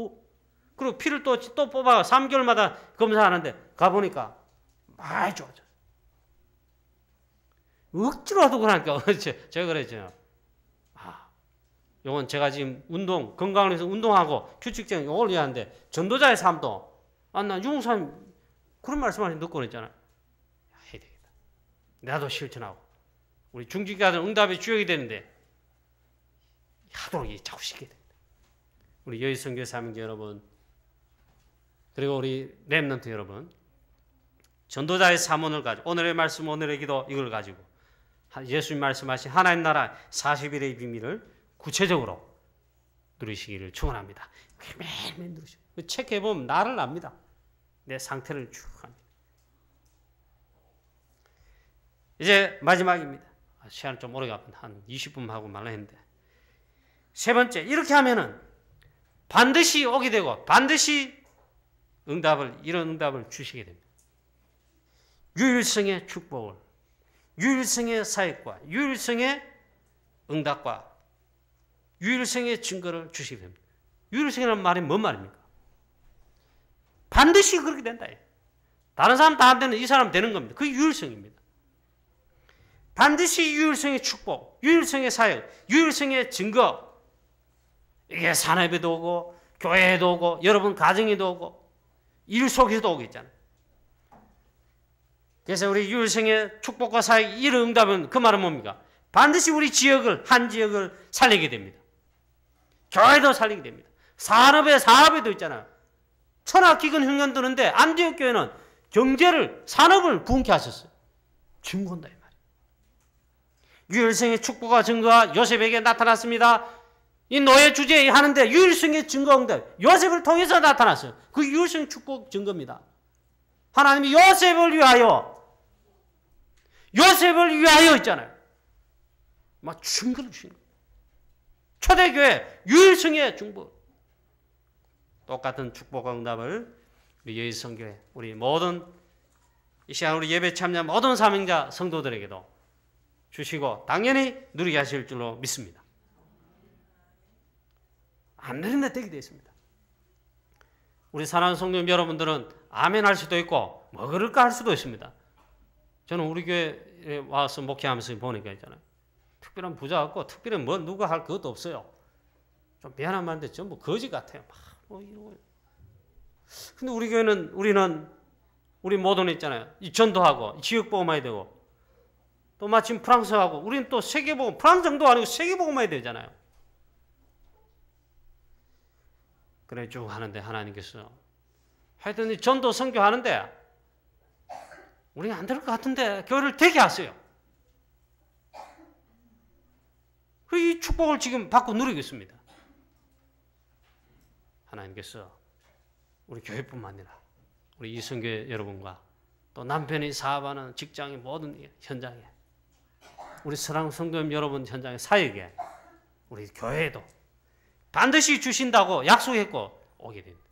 그리고 피를 또 뽑아 3개월마다 검사하는데 가보니까 많이 좋아져. 억지로라도 그러니까 제가 그랬죠. 요건 제가 지금 건강을 위해서 운동하고 규칙적인 요걸 위하는데 전도자의 삶도 나 유목사님 그런 말씀을 듣고 있잖아요. 해야 되겠다. 나도 실천하고 우리 중직자들 응답의 주역이 되는데 하도록 자꾸 시켜야 됩니다. 우리 여의선교 사명자 여러분 그리고 우리 렘넌트 여러분 전도자의 사문을 가지고 오늘의 말씀 오늘의 기도 이걸 가지고 예수님 말씀하신 하나님 나라 40일의 비밀을 구체적으로 누리시기를 축원합니다. 매일매일 누리시고 체크해보면 나를 압니다. 내 상태를 쭉 합니다. 이제 마지막입니다. 시간은 좀 오래 가면 한 20분 하고 말라 했는데 세 번째 이렇게 하면은 반드시 오게 되고 반드시 이런 응답을 주시게 됩니다. 유일성의 축복을 유일성의 사역과 유일성의 응답과 유일성의 증거를 주시게 됩니다. 유일성이라는 말이 뭔 말입니까? 반드시 그렇게 된다. 다른 사람 다 안 되는 이 사람 되는 겁니다. 그게 유일성입니다. 반드시 유일성의 축복, 유일성의 사역, 유일성의 증거 이게 산업에도 오고 교회에도 오고 여러분 가정에도 오고 일 속에서도 오고 있잖아요. 그래서 우리 유일성의 축복과 사역 이런 응답은 그 말은 뭡니까? 반드시 우리 지역을 한 지역을 살리게 됩니다. 교회도 살리게 됩니다. 사업에도 있잖아요. 천하기근 흉년 드는데 안디옥 교회는 산업을 부흥케 하셨어요. 증거한다 이 말이에요. 유일성의 축복과 증거가 요셉에게 나타났습니다. 이 노예 주제에 하는데 유일성의 증거 응답 요셉을 통해서 나타났어요. 그 유일성 축복 증거입니다. 하나님이 요셉을 위하여 있잖아요. 막 증거를 주시는 거예요. 초대교회 유일성의 중보 똑같은 축복과 응답을 우리 여의성교회 우리 모든 이 시간 우리 예배 참여 모든 사명자 성도들에게도 주시고 당연히 누리게 하실 줄로 믿습니다. 안 되는데 되게 되어 있습니다. 우리 사랑하는 성도님 여러분들은 아멘 할 수도 있고 뭐 그럴까 할 수도 있습니다. 저는 우리 교회에 와서 목회하면서 보니까 있잖아요. 특별한 부자 없고 특별히 뭐 누가 할 것도 없어요. 좀 미안한 말인데 전부 거지 같아요. 근데 우리 교회는 우리 모두는 있잖아요. 이 전도하고 지역복음만 해야 되고 또 마침 프랑스하고 우리는 또 세계복음 프랑스 정도 아니고 세계복음만 해야 되잖아요. 그래 쭉 하는데 하나님께서 하여튼 전도 선교하는데 우리가 안 될 것 같은데 교회를 되게 하세요. 이 축복을 지금 받고 누리고 있습니다. 하나님께서 우리 교회뿐만 아니라 우리 이성교회 여러분과 또 남편이 사업하는 직장의 모든 현장에 우리 사랑하는 성도님 여러분 현장의 사역에 우리 교회에도 반드시 주신다고 약속했고 오게 됩니다.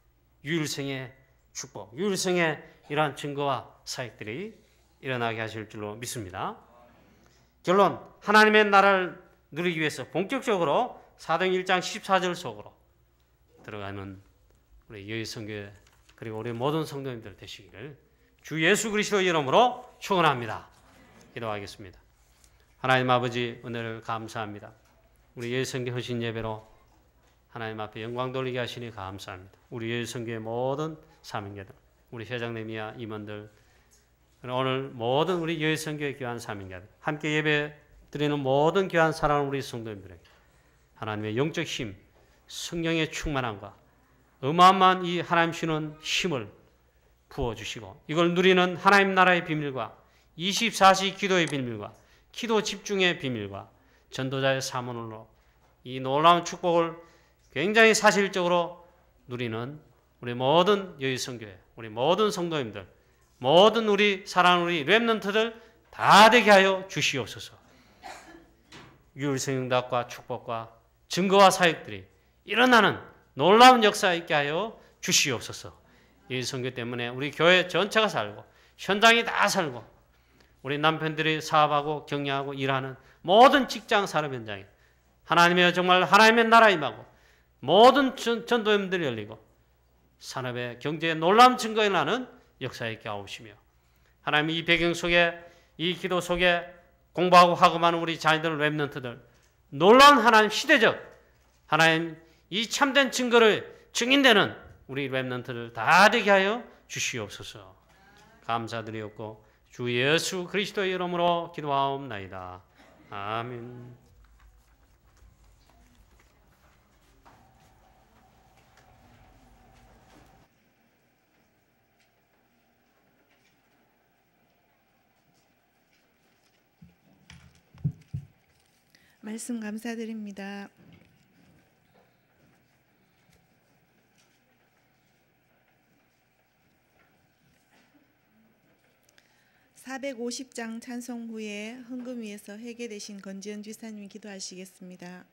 유일성의 축복, 유일성의 이러한 증거와 사역들이 일어나게 하실 줄로 믿습니다. 결론, 하나님의 나라를 누리기 위해서 본격적으로 사도행 1장 14절 속으로 들어가는 우리 여의성교회 그리고 우리 모든 성도님들 되시기를 주 예수 그리스도 이름으로 축원합니다. 기도하겠습니다. 하나님 아버지 은혜를 감사합니다. 우리 여의성교 헌신 예배로 하나님 앞에 영광 돌리게 하시니 감사합니다. 우리 여의성교의 모든 사명자들, 우리 회장님이야 임원들, 오늘 모든 우리 여의성교의 귀한 사명자들, 함께 예배 드리는 모든 귀한 사랑하는 우리 성도님들에게 하나님의 영적 힘, 성령의 충만함과 어마어마한 이 하나님 주시는 힘을 부어주시고 이걸 누리는 하나님 나라의 비밀과 24시 기도의 비밀과 기도 집중의 비밀과 전도자의 사문으로 이 놀라운 축복을 굉장히 사실적으로 누리는 우리 모든 여의성교회, 우리 모든 성도님들, 모든 우리 사랑하는 우리 렘넌트들 다 되게 하여 주시옵소서. 유일성응답과 축복과 증거와 사역들이 일어나는 놀라운 역사 있게 하여 주시옵소서. 이 선교 때문에 우리 교회 전체가 살고 현장이 다 살고 우리 남편들이 사업하고 격려하고 일하는 모든 직장 산업 현장에 하나님의 정말 하나님의 나라 임하고 모든 전도연들이 열리고 산업의 경제의 놀라운 증거에 나는 역사 있게 하옵시며 하나님 이 배경 속에 이 기도 속에 공부하고 학업하는 우리 자녀들 렘넌트들 놀라운 하나님 시대적 하나님 이 참된 증거를 증인되는 우리 렘넌트를 다 되게 하여 주시옵소서. 감사드리옵고 주 예수 그리스도의 이름으로 기도하옵나이다. 아멘. 말씀 감사드립니다. (450장) 찬송 후에 헌금 위에서 회개되신 권지연 지사님이 기도하시겠습니다.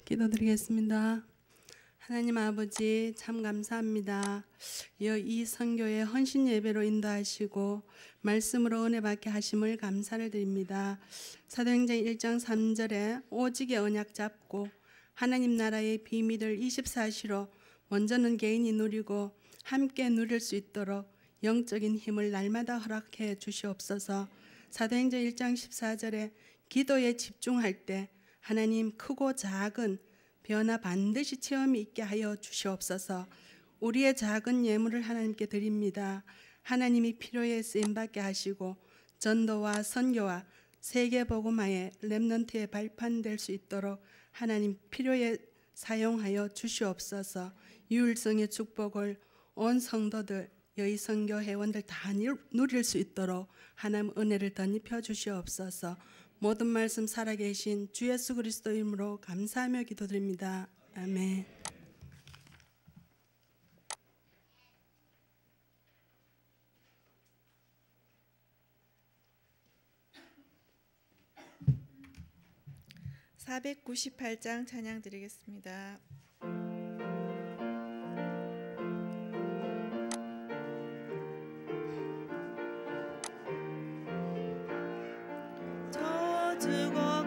기도드리겠습니다. 하나님 아버지 참 감사합니다. 이 선교의 헌신 예배로 인도하시고 말씀으로 은혜 받게 하심을 감사를 드립니다. 사도행전 1장 3절에 오직의 언약 잡고 하나님 나라의 비밀을 24시로 먼저는 개인이 누리고 함께 누릴 수 있도록 영적인 힘을 날마다 허락해 주시옵소서. 사도행전 1장 14절에 기도에 집중할 때 하나님 크고 작은 변화 반드시 체험이 있게 하여 주시옵소서. 우리의 작은 예물을 하나님께 드립니다. 하나님이 필요에 쓰임받게 하시고 전도와 선교와 세계복음화의 렘넌트의 발판될 수 있도록 하나님 필요에 사용하여 주시옵소서. 유일성의 축복을 온 성도들 여의선교 회원들 다 누릴 수 있도록 하나님 은혜를 덧입혀 주시옵소서. 모든 말씀 살아계신 주 예수 그리스도 이름으로 감사하며 기도드립니다. 아멘. (498장) 찬양 드리겠습니다. 두고